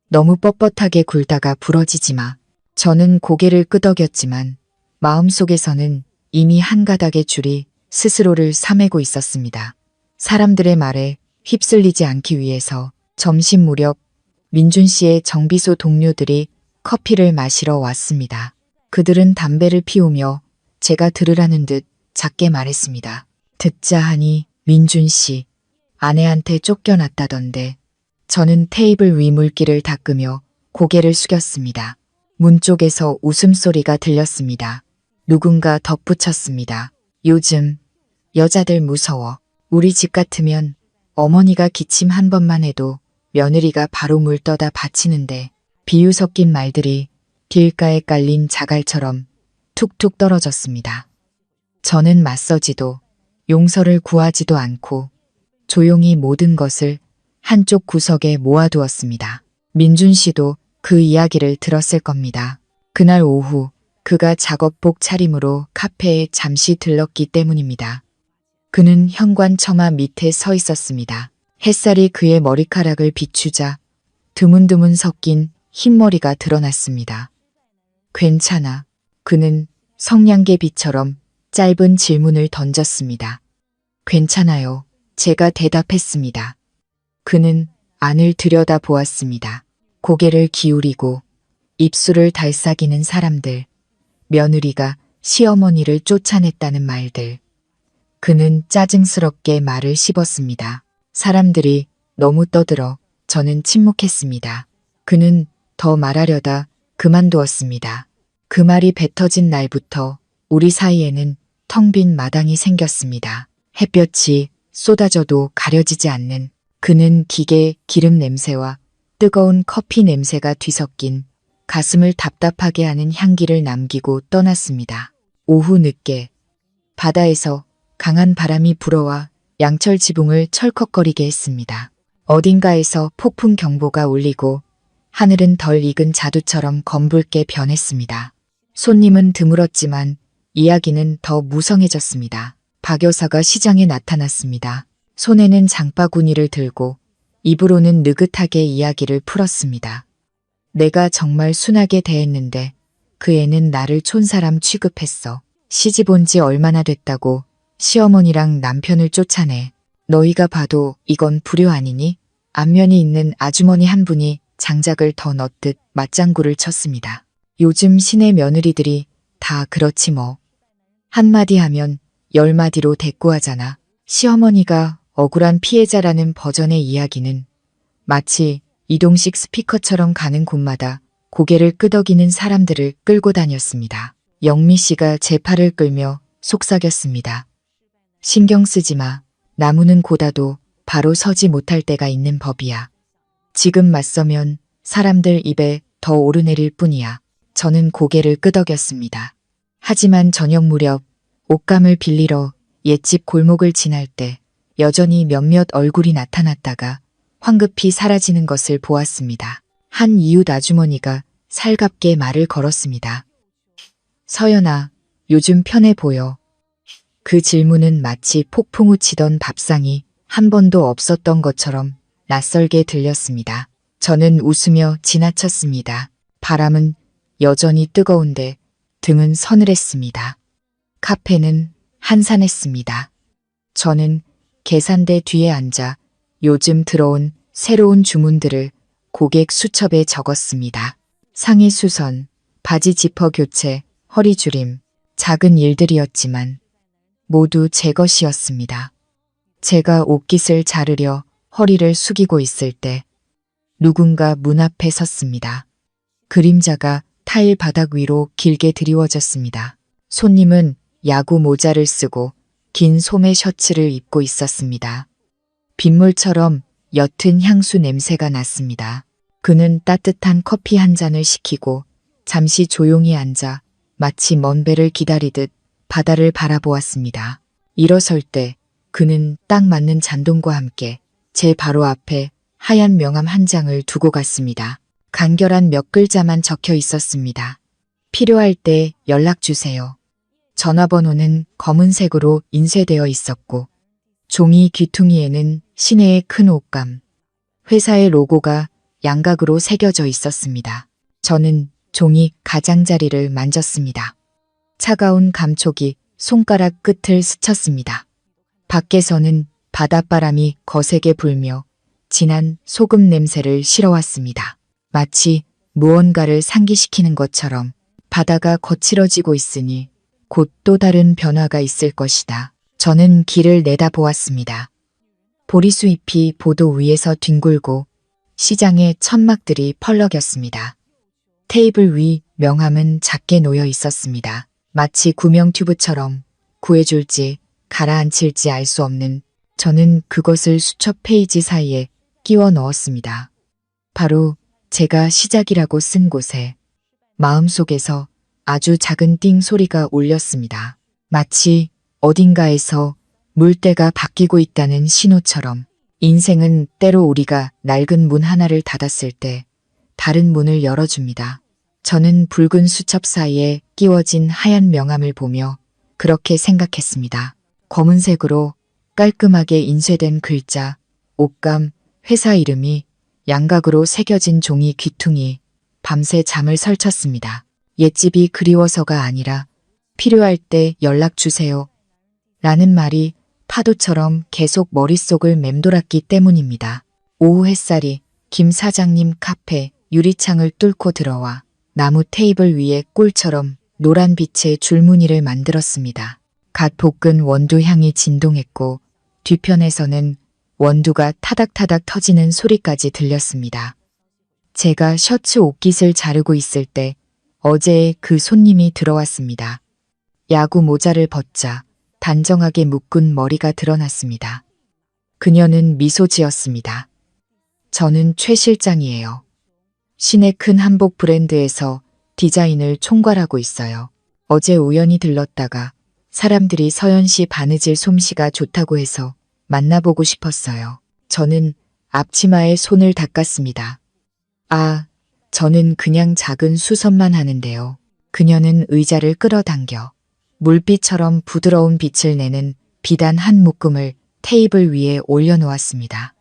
너무 뻣뻣하게 굴다가 부러지지 마. 저는 고개를 끄덕였지만 마음속에서는 이미 한 가닥의 줄이 스스로를 싸매고 있었습니다. 사람들의 말에 휩쓸리지 않기 위해서 점심 무렵 민준 씨의 정비소 동료들이 커피를 마시러 왔습니다. 그들은 담배를 피우며 제가 들으라는 듯 작게 말했습니다. 듣자 하니 민준 씨, 아내한테 쫓겨났다던데. 저는 테이블 위 물기를 닦으며 고개를 숙였습니다. 문 쪽에서 웃음소리가 들렸습니다. 누군가 덧붙였습니다. 요즘 여자들 무서워. 우리 집 같으면 어머니가 기침 한 번만 해도 며느리가 바로 물 떠다 바치는데 비유 섞인 말들이 길가에 깔린 자갈처럼 툭툭 떨어졌습니다. 저는 맞서지도 용서를 구하지도 않고 조용히 모든 것을 한쪽 구석에 모아두었습니다. 민준 씨도 그 이야기를 들었을 겁니다. 그날 오후 그가 작업복 차림으로 카페에 잠시 들렀기 때문입니다. 그는 현관처마 밑에 서 있었습니다. 햇살이 그의 머리카락을 비추자 드문드문 섞인 흰머리가 드러났습니다. 괜찮아. 그는 성냥개비처럼 짧은 질문을 던졌습니다. 괜찮아요. 제가 대답했습니다. 그는 안을 들여다보았습니다. 고개를 기울이고 입술을 달싹이는 사람들, 며느리가 시어머니를 쫓아냈다는 말들. 그는 짜증스럽게 말을 씹었습니다. 사람들이 너무 떠들어 저는 침묵했습니다. 그는 더 말하려다 그만두었습니다. 그 말이 뱉어진 날부터 우리 사이에는 텅 빈 마당이 생겼습니다. 햇볕이 쏟아져도 가려지지 않는 그는 기계 기름 냄새와 뜨거운 커피 냄새가 뒤섞인 가슴을 답답하게 하는 향기를 남기고 떠났습니다. 오후 늦게 바다에서 강한 바람이 불어와 양철 지붕을 철컥거리게 했습니다. 어딘가에서 폭풍 경보가 울리고 하늘은 덜 익은 자두처럼 검붉게 변했습니다. 손님은 드물었지만 이야기는 더 무성해졌습니다. 박 여사가 시장에 나타났습니다. 손에는 장바구니를 들고 입으로는 느긋하게 이야기를 풀었습니다. 내가 정말 순하게 대했는데 그 애는 나를 촌사람 취급했어. 시집 온 지 얼마나 됐다고 시어머니랑 남편을 쫓아내. 너희가 봐도 이건 불효 아니니? 안면이 있는 아주머니 한 분이 장작을 더 넣듯 맞장구를 쳤습니다. 요즘 시내 며느리들이 다 그렇지 뭐. 한마디 하면 10마디로 대꾸하잖아. 시어머니가 억울한 피해자라는 버전의 이야기는 마치 이동식 스피커처럼 가는 곳마다 고개를 끄덕이는 사람들을 끌고 다녔습니다. 영미 씨가 제 팔을 끌며 속삭였습니다. 신경 쓰지 마. 나무는 고다도 바로 서지 못할 때가 있는 법이야. 지금 맞서면 사람들 입에 더 오르내릴 뿐이야. 저는 고개를 끄덕였습니다. 하지만 저녁 무렵 옷감을 빌리러 옛집 골목을 지날 때 여전히 몇몇 얼굴이 나타났다가 황급히 사라지는 것을 보았습니다. 한 이웃 아주머니가 살갑게 말을 걸었습니다. 서연아, 요즘 편해 보여. 그 질문은 마치 폭풍우 치던 밥상이 한 번도 없었던 것처럼 낯설게 들렸습니다. 저는 웃으며 지나쳤습니다. 바람은 여전히 뜨거운데 등은 서늘했습니다. 카페는 한산했습니다. 저는 계산대 뒤에 앉아 요즘 들어온 새로운 주문들을 고객 수첩에 적었습니다. 상의 수선, 바지 지퍼 교체, 허리 줄임, 작은 일들이었지만 모두 제 것이었습니다. 제가 옷깃을 자르려 허리를 숙이고 있을 때 누군가 문 앞에 섰습니다. 그림자가 타일 바닥 위로 길게 드리워졌습니다. 손님은 야구 모자를 쓰고 긴 소매 셔츠를 입고 있었습니다. 빗물처럼 옅은 향수 냄새가 났습니다. 그는 따뜻한 커피 한 잔을 시키고 잠시 조용히 앉아 마치 먼 배를 기다리듯 바다를 바라보았습니다. 일어설 때 그는 딱 맞는 잔동과 함께 제 바로 앞에 하얀 명함 한 장을 두고 갔습니다. 간결한 몇 글자만 적혀 있었습니다. 필요할 때 연락 주세요. 전화번호는 검은색으로 인쇄되어 있었고 종이 귀퉁이에는 시내의 큰 옷감, 회사의 로고가 양각으로 새겨져 있었습니다. 저는 종이 가장자리를 만졌습니다. 차가운 감촉이 손가락 끝을 스쳤습니다. 밖에서는 바닷바람이 거세게 불며 진한 소금 냄새를 실어왔습니다. 마치 무언가를 상기시키는 것처럼 바다가 거칠어지고 있으니 곧 또 다른 변화가 있을 것이다. 저는 길을 내다보았습니다. 보리수 잎이 보도 위에서 뒹굴고 시장의 천막들이 펄럭였습니다. 테이블 위 명함은 작게 놓여 있었습니다. 마치 구명 튜브처럼 구해줄지 가라앉힐지 알 수 없는 저는 그것을 수첩 페이지 사이에 끼워 넣었습니다. 바로 제가 시작이라고 쓴 곳에 마음속에서 아주 작은 띵 소리가 울렸습니다. 마치 어딘가에서 물때가 바뀌고 있다는 신호처럼 인생은 때로 우리가 낡은 문 하나를 닫았을 때 다른 문을 열어줍니다. 저는 붉은 수첩 사이에 끼워진 하얀 명함을 보며 그렇게 생각했습니다. 검은색으로 깔끔하게 인쇄된 글자, 옷감, 회사 이름이 양각으로 새겨진 종이 귀퉁이, 밤새 잠을 설쳤습니다. 옛집이 그리워서가 아니라 필요할 때 연락 주세요. 라는 말이 파도처럼 계속 머릿속을 맴돌았기 때문입니다. 오후 햇살이 김 사장님 카페 유리창을 뚫고 들어와 나무 테이블 위에 꿀처럼 노란 빛의 줄무늬를 만들었습니다. 갓 볶은 원두 향이 진동했고 뒤편에서는 원두가 타닥타닥 터지는 소리까지 들렸습니다. 제가 셔츠 옷깃을 자르고 있을 때 어제의 그 손님이 들어왔습니다. 야구 모자를 벗자 단정하게 묶은 머리가 드러났습니다. 그녀는 미소 지었습니다. 저는 최 실장이에요. 시내 큰 한복 브랜드에서 디자인을 총괄하고 있어요. 어제 우연히 들렀다가 사람들이 서연 씨 바느질 솜씨가 좋다고 해서 만나보고 싶었어요. 저는 앞치마에 손을 닦았습니다. 아, 저는 그냥 작은 수선만 하는데요. 그녀는 의자를 끌어당겨 물빛처럼 부드러운 빛을 내는 비단 한 묶음을 테이블 위에 올려놓았습니다.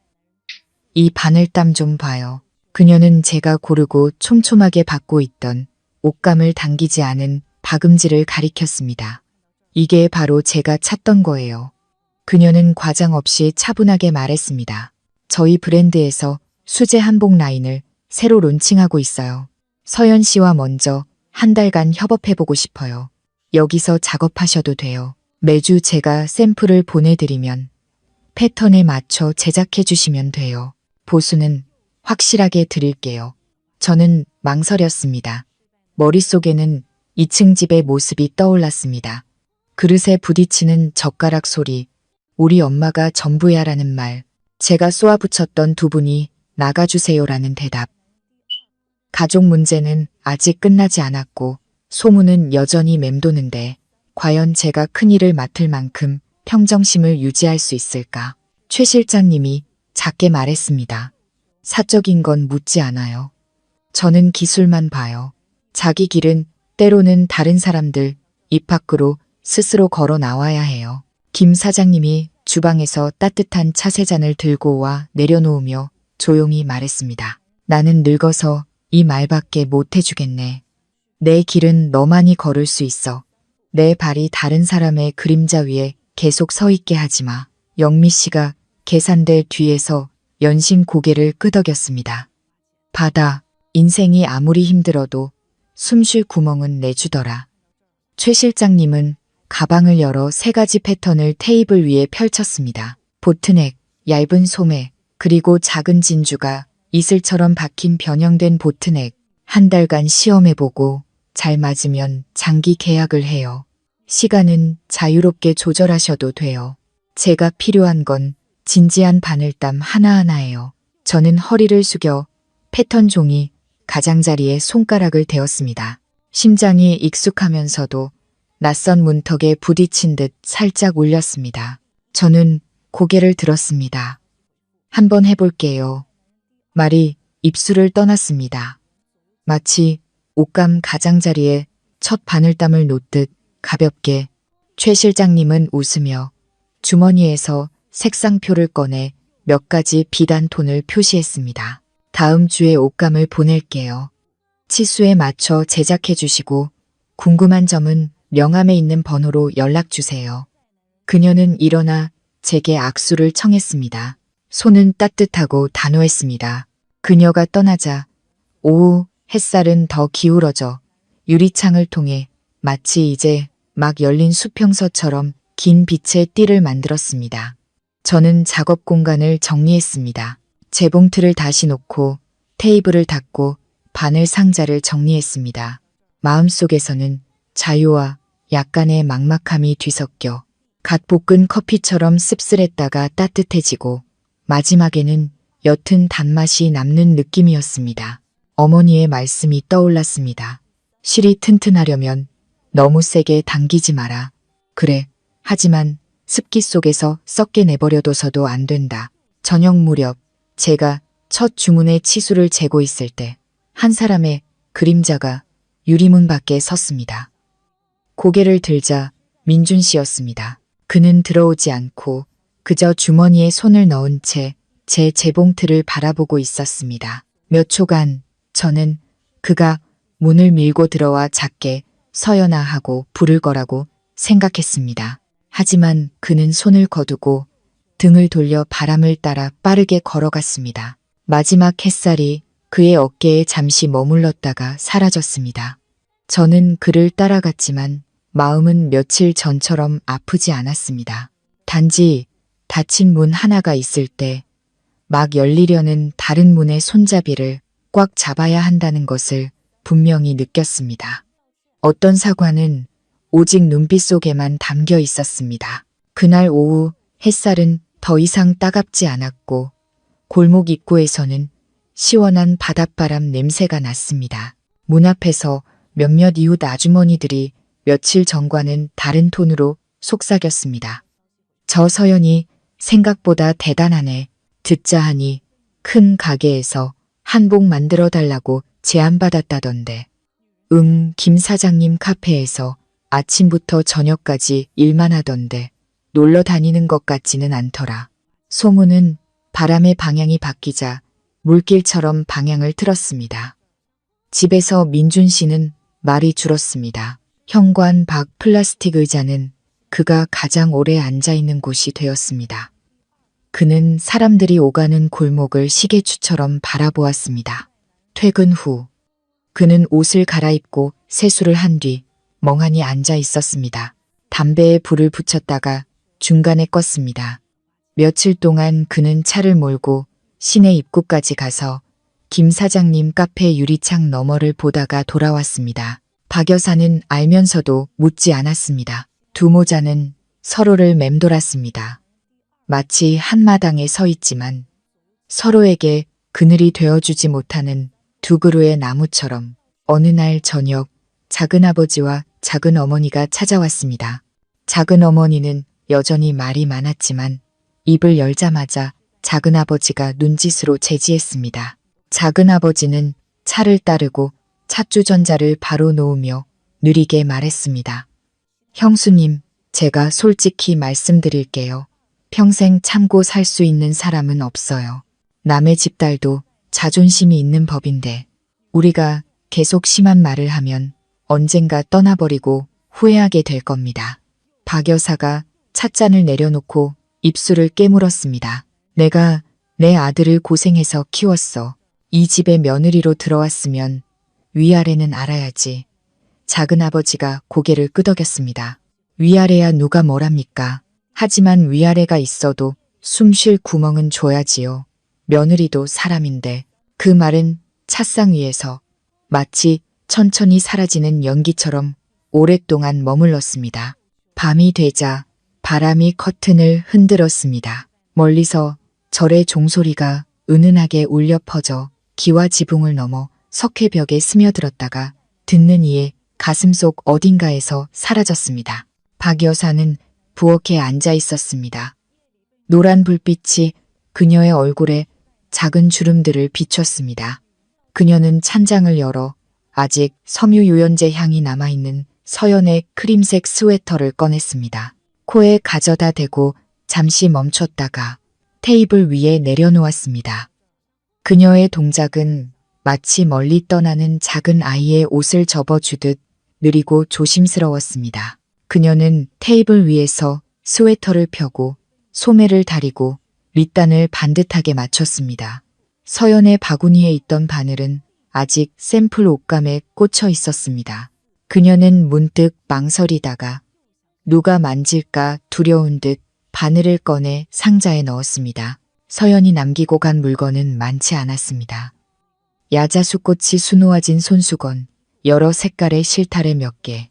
이 바늘땀 좀 봐요. 그녀는 제가 고르고 촘촘하게 받고 있던 옷감을 당기지 않은 박음질을 가리켰습니다. 이게 바로 제가 찾던 거예요. 그녀는 과장 없이 차분하게 말했습니다. 저희 브랜드에서 수제 한복 라인을 새로 론칭하고 있어요. 서연 씨와 먼저 한 달간 협업해보고 싶어요. 여기서 작업하셔도 돼요. 매주 제가 샘플을 보내드리면 패턴에 맞춰 제작해주시면 돼요. 보수는 확실하게 드릴게요. 저는 망설였습니다. 머릿속에는 2층 집의 모습이 떠올랐습니다. 그릇에 부딪히는 젓가락 소리, 우리 엄마가 전부야라는 말, 제가 쏘아붙였던 두 분이 나가주세요라는 대답. 가족 문제는 아직 끝나지 않았고 소문은 여전히 맴도는데 과연 제가 큰일을 맡을 만큼 평정심을 유지할 수 있을까? 최 실장님이 작게 말했습니다. 사적인 건 묻지 않아요. 저는 기술만 봐요. 자기 길은 때로는 다른 사람들 입 밖으로 스스로 걸어 나와야 해요. 김 사장님이 주방에서 따뜻한 차 세 잔을 들고 와 내려놓으며 조용히 말했습니다. 나는 늙어서 이 말밖에 못 해주겠네. 내 길은 너만이 걸을 수 있어. 내 발이 다른 사람의 그림자 위에 계속 서 있게 하지 마. 영미 씨가 계산대 뒤에서 연신 고개를 끄덕였습니다. 바다, 인생이 아무리 힘들어도 숨 쉴 구멍은 내주더라. 최 실장님은 가방을 열어 3가지 패턴을 테이블 위에 펼쳤습니다. 보트넥, 얇은 소매, 그리고 작은 진주가 이슬처럼 박힌 변형된 보트넥. 한 달간 시험해보고 잘 맞으면 장기 계약을 해요. 시간은 자유롭게 조절하셔도 돼요. 제가 필요한 건 진지한 바늘땀 하나하나예요. 저는 허리를 숙여 패턴 종이 가장자리에 손가락을 대었습니다. 심장이 익숙하면서도 낯선 문턱에 부딪힌 듯 살짝 울렸습니다. 저는 고개를 들었습니다. 한번 해볼게요. 말이 입술을 떠났습니다. 마치 옷감 가장자리에 첫 바늘땀을 놓듯 가볍게 최 실장님은 웃으며 주머니에서 색상표를 꺼내 몇 가지 비단 톤을 표시했습니다. 다음 주에 옷감을 보낼게요. 치수에 맞춰 제작해 주시고 궁금한 점은 명함에 있는 번호로 연락 주세요. 그녀는 일어나 제게 악수를 청했습니다. 손은 따뜻하고 단호했습니다. 그녀가 떠나자 오후 햇살은 더 기울어져 유리창을 통해 마치 이제 막 열린 수평서처럼 긴 빛의 띠를 만들었습니다. 저는 작업 공간을 정리했습니다. 재봉틀을 다시 놓고 테이블을 닫고 바늘 상자를 정리했습니다. 마음속에서는 자유와 약간의 막막함이 뒤섞여 갓 볶은 커피처럼 씁쓸했다가 따뜻해지고 마지막에는 옅은 단맛이 남는 느낌이었습니다. 어머니의 말씀이 떠올랐습니다. 실이 튼튼하려면 너무 세게 당기지 마라. 그래, 하지만 습기 속에서 썩게 내버려둬서도 안 된다. 저녁 무렵 제가 첫 주문의 치수를 재고 있을 때 한 사람의 그림자가 유리문 밖에 섰습니다. 고개를 들자 민준 씨였습니다. 그는 들어오지 않고 그저 주머니에 손을 넣은 채 제 재봉틀을 바라보고 있었습니다. 몇 초간 저는 그가 문을 밀고 들어와 작게 서연아 하고 부를 거라고 생각했습니다. 하지만 그는 손을 거두고 등을 돌려 바람을 따라 빠르게 걸어갔습니다. 마지막 햇살이 그의 어깨에 잠시 머물렀다가 사라졌습니다. 저는 그를 따라갔지만 마음은 며칠 전처럼 아프지 않았습니다. 단지 닫힌 문 하나가 있을 때 막 열리려는 다른 문의 손잡이를 꽉 잡아야 한다는 것을 분명히 느꼈습니다. 어떤 사과는 오직 눈빛 속에만 담겨 있었습니다. 그날 오후 햇살은 더 이상 따갑지 않았고 골목 입구에서는 시원한 바닷바람 냄새가 났습니다. 문 앞에서 몇몇 이웃 아주머니들이 며칠 전과는 다른 톤으로 속삭였습니다. 저 서연이 생각보다 대단하네. 듣자 하니 큰 가게에서 한복 만들어 달라고 제안받았다던데. 김 사장님 카페에서 아침부터 저녁까지 일만 하던데 놀러 다니는 것 같지는 않더라. 소문은 바람의 방향이 바뀌자 물길처럼 방향을 틀었습니다. 집에서 민준 씨는 말이 줄었습니다. 현관 밖 플라스틱 의자는 그가 가장 오래 앉아있는 곳이 되었습니다. 그는 사람들이 오가는 골목을 시계추처럼 바라보았습니다. 퇴근 후 그는 옷을 갈아입고 세수를 한 뒤 멍하니 앉아 있었습니다. 담배에 불을 붙였다가 중간에 껐습니다. 며칠 동안 그는 차를 몰고 시내 입구까지 가서 김 사장님 카페 유리창 너머를 보다가 돌아왔습니다. 박 여사는 알면서도 묻지 않았습니다. 두 모자는 서로를 맴돌았습니다. 마치 한마당에 서 있지만 서로에게 그늘이 되어주지 못하는 두 그루의 나무처럼. 어느 날 저녁 작은아버지와 작은어머니가 찾아왔습니다. 작은어머니는 여전히 말이 많았지만 입을 열자마자 작은아버지가 눈짓으로 제지했습니다. 작은아버지는 차를 따르고 찻주전자를 바로 놓으며 느리게 말했습니다. 형수님, 제가 솔직히 말씀드릴게요. 평생 참고 살 수 있는 사람은 없어요. 남의 집 딸도 자존심이 있는 법인데 우리가 계속 심한 말을 하면 언젠가 떠나버리고 후회하게 될 겁니다. 박 여사가 찻잔을 내려놓고 입술을 깨물었습니다. 내가 내 아들을 고생해서 키웠어. 이 집에 며느리로 들어왔으면 위아래는 알아야지. 작은아버지가 고개를 끄덕였습니다. 위아래야 누가 뭐랍니까? 하지만 위아래가 있어도 숨 쉴 구멍은 줘야지요. 며느리도 사람인데. 그 말은 찻상 위에서 마치 천천히 사라지는 연기처럼 오랫동안 머물렀습니다. 밤이 되자 바람이 커튼을 흔들었습니다. 멀리서 절의 종소리가 은은하게 울려 퍼져 기와 지붕을 넘어 석회벽에 스며들었다가 듣는 이의 가슴속 어딘가에서 사라졌습니다. 박 여사는 부엌에 앉아 있었습니다. 노란 불빛이 그녀의 얼굴에 작은 주름들을 비췄습니다. 그녀는 찬장을 열어 아직 섬유유연제 향이 남아있는 서연의 크림색 스웨터를 꺼냈습니다. 코에 가져다 대고 잠시 멈췄다가 테이블 위에 내려놓았습니다. 그녀의 동작은 마치 멀리 떠나는 작은 아이의 옷을 접어주듯 느리고 조심스러웠습니다. 그녀는 테이블 위에서 스웨터를 펴고 소매를 다리고 밑단을 반듯하게 맞췄습니다. 서연의 바구니에 있던 바늘은 아직 샘플 옷감에 꽂혀 있었습니다. 그녀는 문득 망설이다가 누가 만질까 두려운 듯 바늘을 꺼내 상자에 넣었습니다. 서연이 남기고 간 물건은 많지 않았습니다. 야자수꽃이 수놓아진 손수건, 여러 색깔의 실타래 몇 개,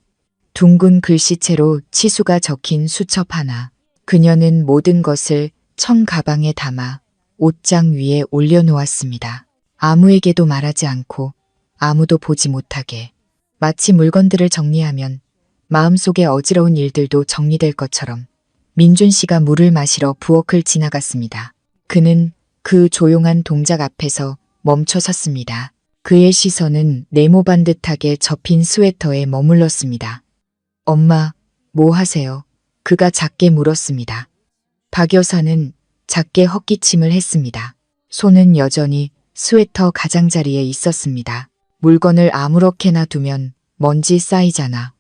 둥근 글씨체로 치수가 적힌 수첩 하나. 그녀는 모든 것을 청 가방에 담아 옷장 위에 올려놓았습니다. 아무에게도 말하지 않고 아무도 보지 못하게. 마치 물건들을 정리하면 마음속에 어지러운 일들도 정리될 것처럼 민준 씨가 물을 마시러 부엌을 지나갔습니다. 그는 그 조용한 동작 앞에서 멈춰 섰습니다. 그의 시선은 네모반듯하게 접힌 스웨터에 머물렀습니다. 엄마, 뭐 하세요? 그가 작게 물었습니다. 박 여사는 작게 헛기침을 했습니다. 손은 여전히 스웨터 가장자리에 있었습니다. 물건을 아무렇게나 두면 먼지 쌓이잖아.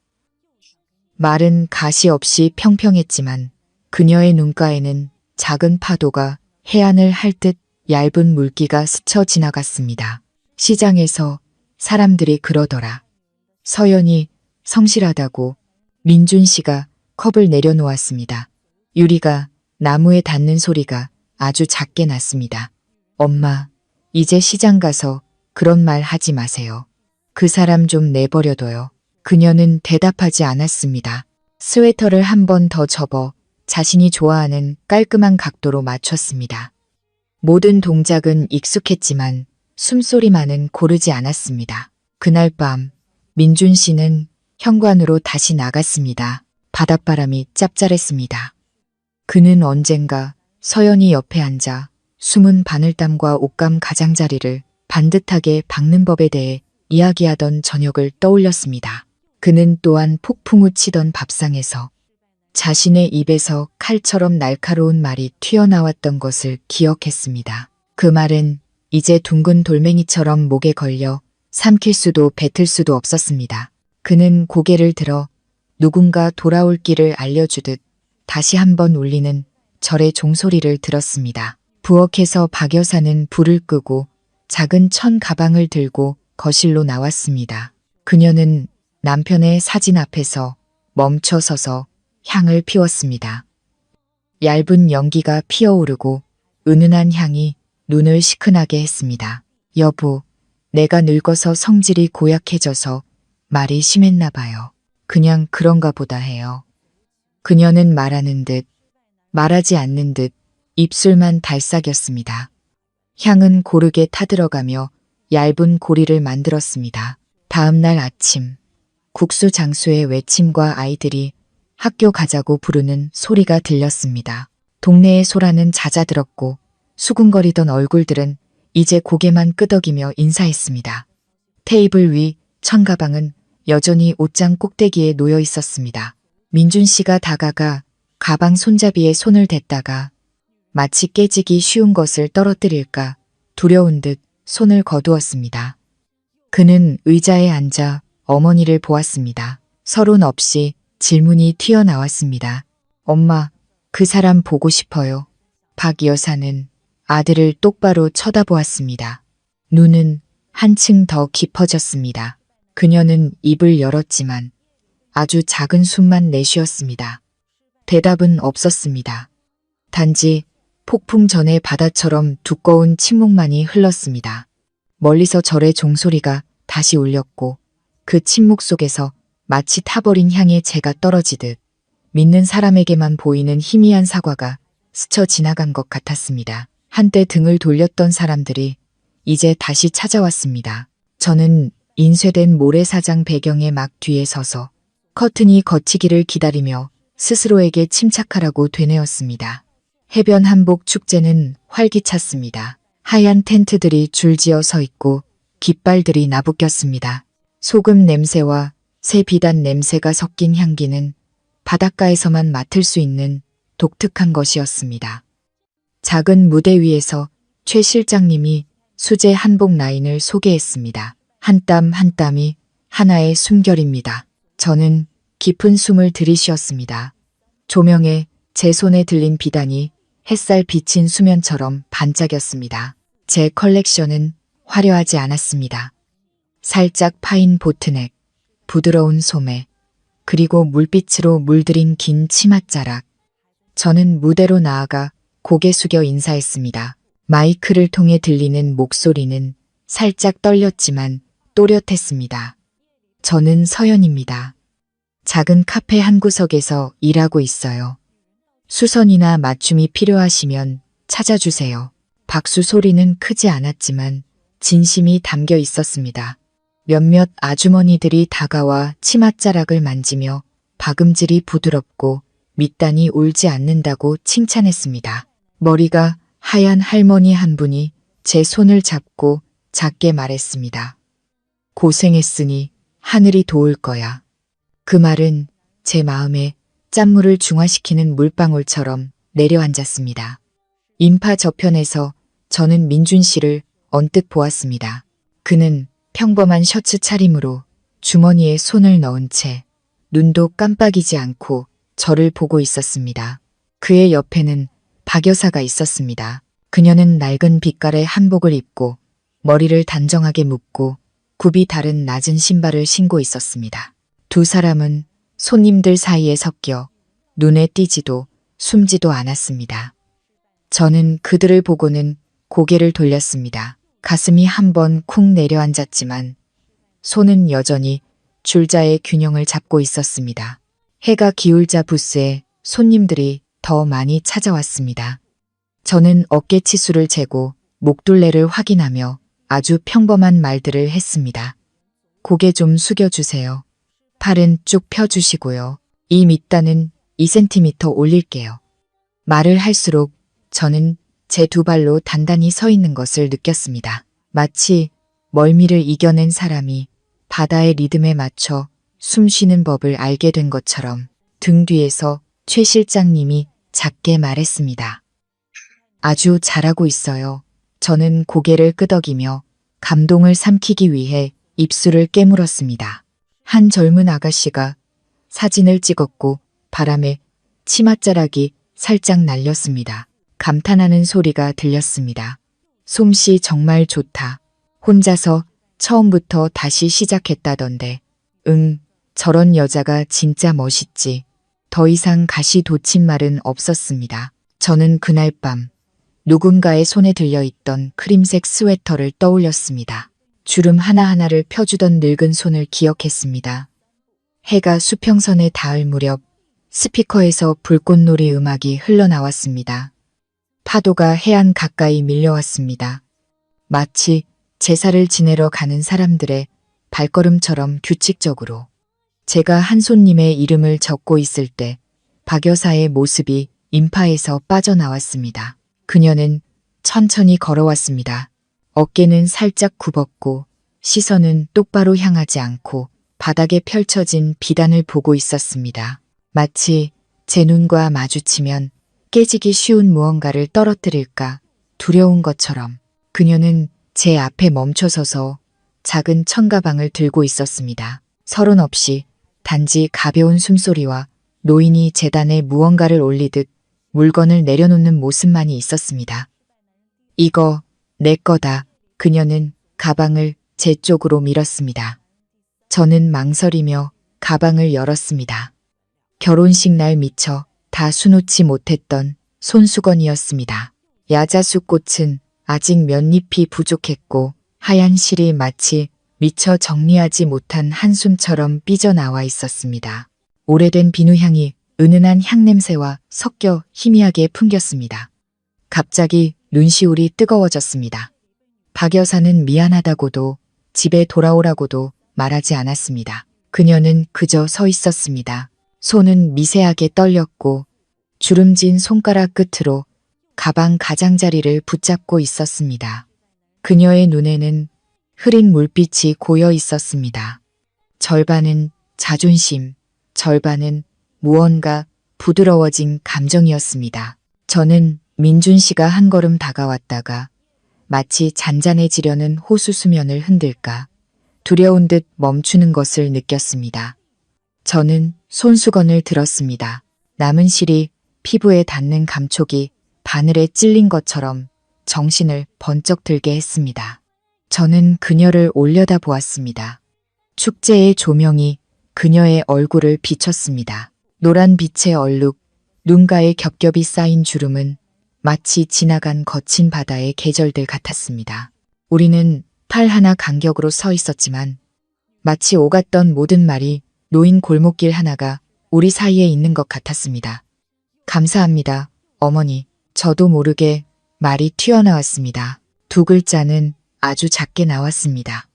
말은 가시 없이 평평했지만 그녀의 눈가에는 작은 파도가 해안을 할 듯 얇은 물기가 스쳐 지나갔습니다. 시장에서 사람들이 그러더라. 서연이 성실하다고. 민준 씨가 컵을 내려놓았습니다. 유리가 나무에 닿는 소리가 아주 작게 났습니다. 엄마, 이제 시장 가서 그런 말 하지 마세요. 그 사람 좀 내버려둬요. 그녀는 대답하지 않았습니다. 스웨터를 한 번 더 접어 자신이 좋아하는 깔끔한 각도로 맞췄습니다. 모든 동작은 익숙했지만 숨소리만은 고르지 않았습니다. 그날 밤 민준 씨는 현관으로 다시 나갔습니다. 바닷바람이 짭짤했습니다. 그는 언젠가 서연이 옆에 앉아 숨은 바늘땀과 옷감 가장자리를 반듯하게 박는 법에 대해 이야기하던 저녁을 떠올렸습니다. 그는 또한 폭풍우 치던 밥상에서 자신의 입에서 칼처럼 날카로운 말이 튀어나왔던 것을 기억했습니다. 그 말은 이제 둥근 돌멩이처럼 목에 걸려 삼킬 수도 뱉을 수도 없었습니다. 그는 고개를 들어 누군가 돌아올 길을 알려주듯 다시 한번 울리는 절의 종소리를 들었습니다. 부엌에서 박 여사는 불을 끄고 작은 천 가방을 들고 거실로 나왔습니다. 그녀는 남편의 사진 앞에서 멈춰 서서 향을 피웠습니다. 얇은 연기가 피어오르고 은은한 향이 눈을 시큰하게 했습니다. 여보, 내가 늙어서 성질이 고약해져서 말이 심했나 봐요. 그냥 그런가 보다 해요. 그녀는 말하는 듯 말하지 않는 듯 입술만 달싹였습니다. 향은 고르게 타들어가며 얇은 고리를 만들었습니다. 다음 날 아침 국수 장수의 외침과 아이들이 학교 가자고 부르는 소리가 들렸습니다. 동네의 소라는 잦아들었고 수군거리던 얼굴들은 이제 고개만 끄덕이며 인사했습니다. 테이블 위 천가방은 여전히 옷장 꼭대기에 놓여 있었습니다. 민준 씨가 다가가 가방 손잡이에 손을 댔다가 마치 깨지기 쉬운 것을 떨어뜨릴까 두려운 듯 손을 거두었습니다. 그는 의자에 앉아 어머니를 보았습니다. 서론 없이 질문이 튀어나왔습니다. 엄마, 그 사람 보고 싶어요. 박 여사는 아들을 똑바로 쳐다보았습니다. 눈은 한층 더 깊어졌습니다. 그녀는 입을 열었지만 아주 작은 숨만 내쉬었습니다. 대답은 없었습니다. 단지 폭풍 전의 바다처럼 두꺼운 침묵만이 흘렀습니다. 멀리서 절의 종소리가 다시 울렸고 그 침묵 속에서 마치 타버린 향의 재가 떨어지듯 믿는 사람에게만 보이는 희미한 사과가 스쳐 지나간 것 같았습니다. 한때 등을 돌렸던 사람들이 이제 다시 찾아왔습니다. 저는 인쇄된 모래사장 배경의 막 뒤에 서서 커튼이 걷히기를 기다리며 스스로에게 침착하라고 되뇌었습니다. 해변 한복 축제는 활기찼습니다. 하얀 텐트들이 줄지어 서 있고 깃발들이 나부꼈습니다. 소금 냄새와 새 비단 냄새가 섞인 향기는 바닷가에서만 맡을 수 있는 독특한 것이었습니다. 작은 무대 위에서 최 실장님이 수제 한복 라인을 소개했습니다. 한 땀 한 땀이 하나의 숨결입니다. 저는 깊은 숨을 들이쉬었습니다. 조명에 제 손에 들린 비단이 햇살 비친 수면처럼 반짝였습니다. 제 컬렉션은 화려하지 않았습니다. 살짝 파인 보트넥, 부드러운 소매, 그리고 물빛으로 물들인 긴 치맛자락. 저는 무대로 나아가 고개 숙여 인사했습니다. 마이크를 통해 들리는 목소리는 살짝 떨렸지만 또렷했습니다. 저는 서연입니다. 작은 카페 한 구석에서 일하고 있어요. 수선이나 맞춤이 필요하시면 찾아주세요. 박수 소리는 크지 않았지만 진심이 담겨 있었습니다. 몇몇 아주머니들이 다가와 치맛자락을 만지며 박음질이 부드럽고 밑단이 울지 않는다고 칭찬했습니다. 머리가 하얀 할머니 한 분이 제 손을 잡고 작게 말했습니다. 고생했으니 하늘이 도울 거야. 그 말은 제 마음에 짠물을 중화시키는 물방울처럼 내려앉았습니다. 인파 저편에서 저는 민준 씨를 언뜻 보았습니다. 그는 평범한 셔츠 차림으로 주머니에 손을 넣은 채 눈도 깜빡이지 않고 저를 보고 있었습니다. 그의 옆에는 박 여사가 있었습니다. 그녀는 낡은 빛깔의 한복을 입고 머리를 단정하게 묶고 굽이 다른 낮은 신발을 신고 있었습니다. 두 사람은 손님들 사이에 섞여 눈에 띄지도 숨지도 않았습니다. 저는 그들을 보고는 고개를 돌렸습니다. 가슴이 한번 쿵 내려앉았지만 손은 여전히 줄자의 균형을 잡고 있었습니다. 해가 기울자 부스에 손님들이 더 많이 찾아왔습니다. 저는 어깨치수를 재고 목둘레를 확인하며 아주 평범한 말들을 했습니다. 고개 좀 숙여주세요. 팔은 쭉 펴주시고요. 이 밑단은 2cm 올릴게요. 말을 할수록 저는 제 두 발로 단단히 서 있는 것을 느꼈습니다. 마치 멀미를 이겨낸 사람이 바다의 리듬에 맞춰 숨 쉬는 법을 알게 된 것처럼 등 뒤에서 최 실장님이 작게 말했습니다. 아주 잘하고 있어요. 저는 고개를 끄덕이며 감동을 삼키기 위해 입술을 깨물었습니다. 한 젊은 아가씨가 사진을 찍었고 바람에 치맛자락이 살짝 날렸습니다. 감탄하는 소리가 들렸습니다. 솜씨 정말 좋다. 혼자서 처음부터 다시 시작했다던데. 저런 여자가 진짜 멋있지. 더 이상 가시 돋친 말은 없었습니다. 저는 그날 밤 누군가의 손에 들려있던 크림색 스웨터를 떠올렸습니다. 주름 하나하나를 펴주던 늙은 손을 기억했습니다. 해가 수평선에 닿을 무렵 스피커에서 불꽃놀이 음악이 흘러나왔습니다. 파도가 해안 가까이 밀려왔습니다. 마치 제사를 지내러 가는 사람들의 발걸음처럼 규칙적으로. 제가 한 손님의 이름을 적고 있을 때 박 여사의 모습이 인파에서 빠져나왔습니다. 그녀는 천천히 걸어왔습니다. 어깨는 살짝 굽었고 시선은 똑바로 향하지 않고 바닥에 펼쳐진 비단을 보고 있었습니다. 마치 제 눈과 마주치면 깨지기 쉬운 무언가를 떨어뜨릴까 두려운 것처럼. 그녀는 제 앞에 멈춰서서 작은 청가방을 들고 있었습니다. 서론 없이 단지 가벼운 숨소리와 노인이 재단에 무언가를 올리듯 물건을 내려놓는 모습만이 있었습니다. 이거 내 거다. 그녀는 가방을 제 쪽으로 밀었습니다. 저는 망설이며 가방을 열었습니다. 결혼식 날 미처 다 수놓지 못했던 손수건이었습니다. 야자수 꽃은 아직 몇 잎이 부족했고 하얀 실이 마치 미처 정리하지 못한 한숨처럼 삐져나와 있었습니다. 오래된 비누향이 은은한 향냄새와 섞여 희미하게 풍겼습니다. 갑자기 눈시울이 뜨거워졌습니다. 박 여사는 미안하다고도 집에 돌아오라고도 말하지 않았습니다. 그녀는 그저 서 있었습니다. 손은 미세하게 떨렸고 주름진 손가락 끝으로 가방 가장자리를 붙잡고 있었습니다. 그녀의 눈에는 흐린 물빛이 고여 있었습니다. 절반은 자존심, 절반은 무언가 부드러워진 감정이었습니다. 저는 민준 씨가 한 걸음 다가왔다가 마치 잔잔해지려는 호수 수면을 흔들까 두려운 듯 멈추는 것을 느꼈습니다. 저는 손수건을 들었습니다. 남은 실이 피부에 닿는 감촉이 바늘에 찔린 것처럼 정신을 번쩍 들게 했습니다. 저는 그녀를 올려다 보았습니다. 축제의 조명이 그녀의 얼굴을 비췄습니다. 노란 빛의 얼룩, 눈가에 겹겹이 쌓인 주름은 마치 지나간 거친 바다의 계절들 같았습니다. 우리는 팔 하나 간격으로 서 있었지만 마치 오갔던 모든 말이 놓인 골목길 하나가 우리 사이에 있는 것 같았습니다. 감사합니다, 어머니. 저도 모르게 말이 튀어나왔습니다. 두 글자는 아주 작게 나왔습니다.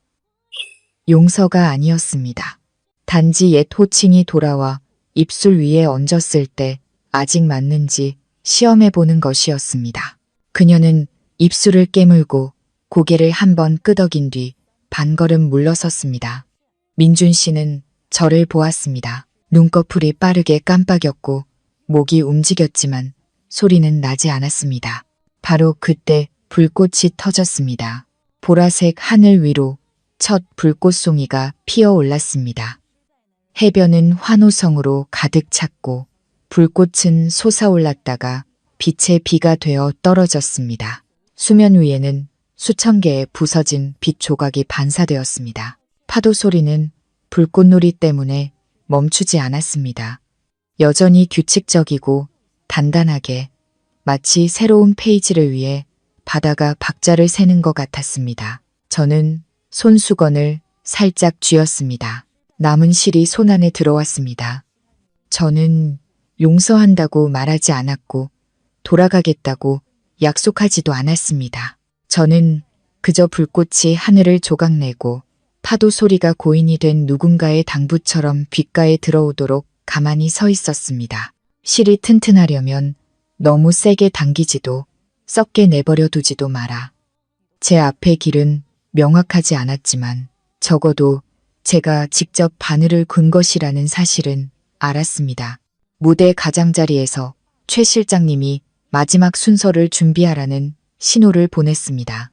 용서가 아니었습니다. 단지 옛 호칭이 돌아와 입술 위에 얹었을 때 아직 맞는지 시험해보는 것이었습니다. 그녀는 입술을 깨물고 고개를 한번 끄덕인 뒤 반걸음 물러섰습니다. 민준 씨는 저를 보았습니다. 눈꺼풀이 빠르게 깜빡였고 목이 움직였지만 소리는 나지 않았습니다. 바로 그때 불꽃이 터졌습니다. 보라색 하늘 위로 첫 불꽃송이가 피어올랐습니다. 해변은 환호성으로 가득 찼고 불꽃은 솟아올랐다가 빛의 비가 되어 떨어졌습니다. 수면 위에는 수천 개의 부서진 빛 조각이 반사되었습니다. 파도 소리는 불꽃놀이 때문에 멈추지 않았습니다. 여전히 규칙적이고 단단하게 마치 새로운 페이지를 위해 바다가 박자를 세는 것 같았습니다. 저는 손수건을 살짝 쥐었습니다. 남은 실이 손안에 들어왔습니다. 저는 용서한다고 말하지 않았고 돌아가겠다고 약속하지도 않았습니다. 저는 그저 불꽃이 하늘을 조각내고 파도 소리가 고인이 된 누군가의 당부처럼 귓가에 들어오도록 가만히 서 있었습니다. 실이 튼튼하려면 너무 세게 당기지도 썩게 내버려 두지도 마라. 제 앞의 길은 명확하지 않았지만 적어도 제가 직접 바늘을 군 것이라는 사실은 알았습니다. 무대 가장자리에서 최 실장님이 마지막 순서를 준비하라는 신호를 보냈습니다.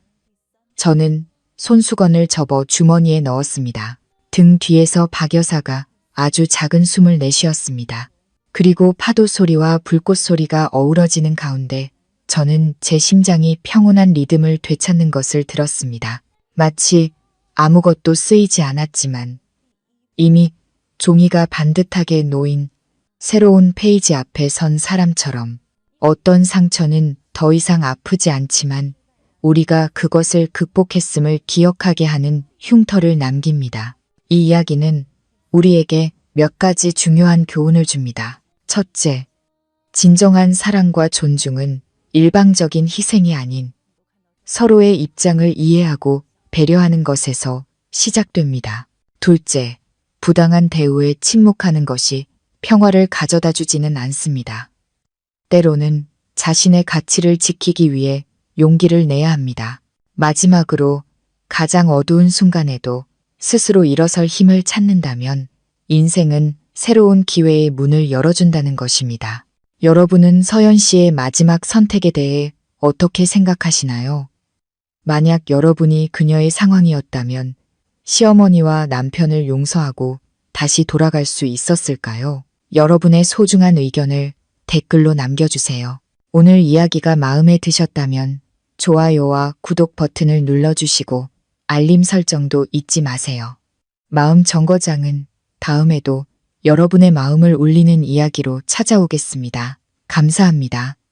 저는 손수건을 접어 주머니에 넣었습니다. 등 뒤에서 박 여사가 아주 작은 숨을 내쉬었습니다. 그리고 파도 소리와 불꽃 소리가 어우러지는 가운데 저는 제 심장이 평온한 리듬을 되찾는 것을 들었습니다. 마치 아무것도 쓰이지 않았지만 이미 종이가 반듯하게 놓인 새로운 페이지 앞에 선 사람처럼 어떤 상처는 더 이상 아프지 않지만 우리가 그것을 극복했음을 기억하게 하는 흉터를 남깁니다. 이 이야기는 우리에게 몇 가지 중요한 교훈을 줍니다. 첫째, 진정한 사랑과 존중은 일방적인 희생이 아닌 서로의 입장을 이해하고 배려하는 것에서 시작됩니다. 둘째, 부당한 대우에 침묵하는 것이 평화를 가져다 주지는 않습니다. 때로는 자신의 가치를 지키기 위해 용기를 내야 합니다. 마지막으로 가장 어두운 순간에도 스스로 일어설 힘을 찾는다면 인생은 새로운 기회의 문을 열어준다는 것입니다. 여러분은 서연 씨의 마지막 선택에 대해 어떻게 생각하시나요? 만약 여러분이 그녀의 상황이었다면 시어머니와 남편을 용서하고 다시 돌아갈 수 있었을까요? 여러분의 소중한 의견을 댓글로 남겨주세요. 오늘 이야기가 마음에 드셨다면 좋아요와 구독 버튼을 눌러주시고 알림 설정도 잊지 마세요. 마음 정거장은 다음에도 여러분의 마음을 울리는 이야기로 찾아오겠습니다. 감사합니다.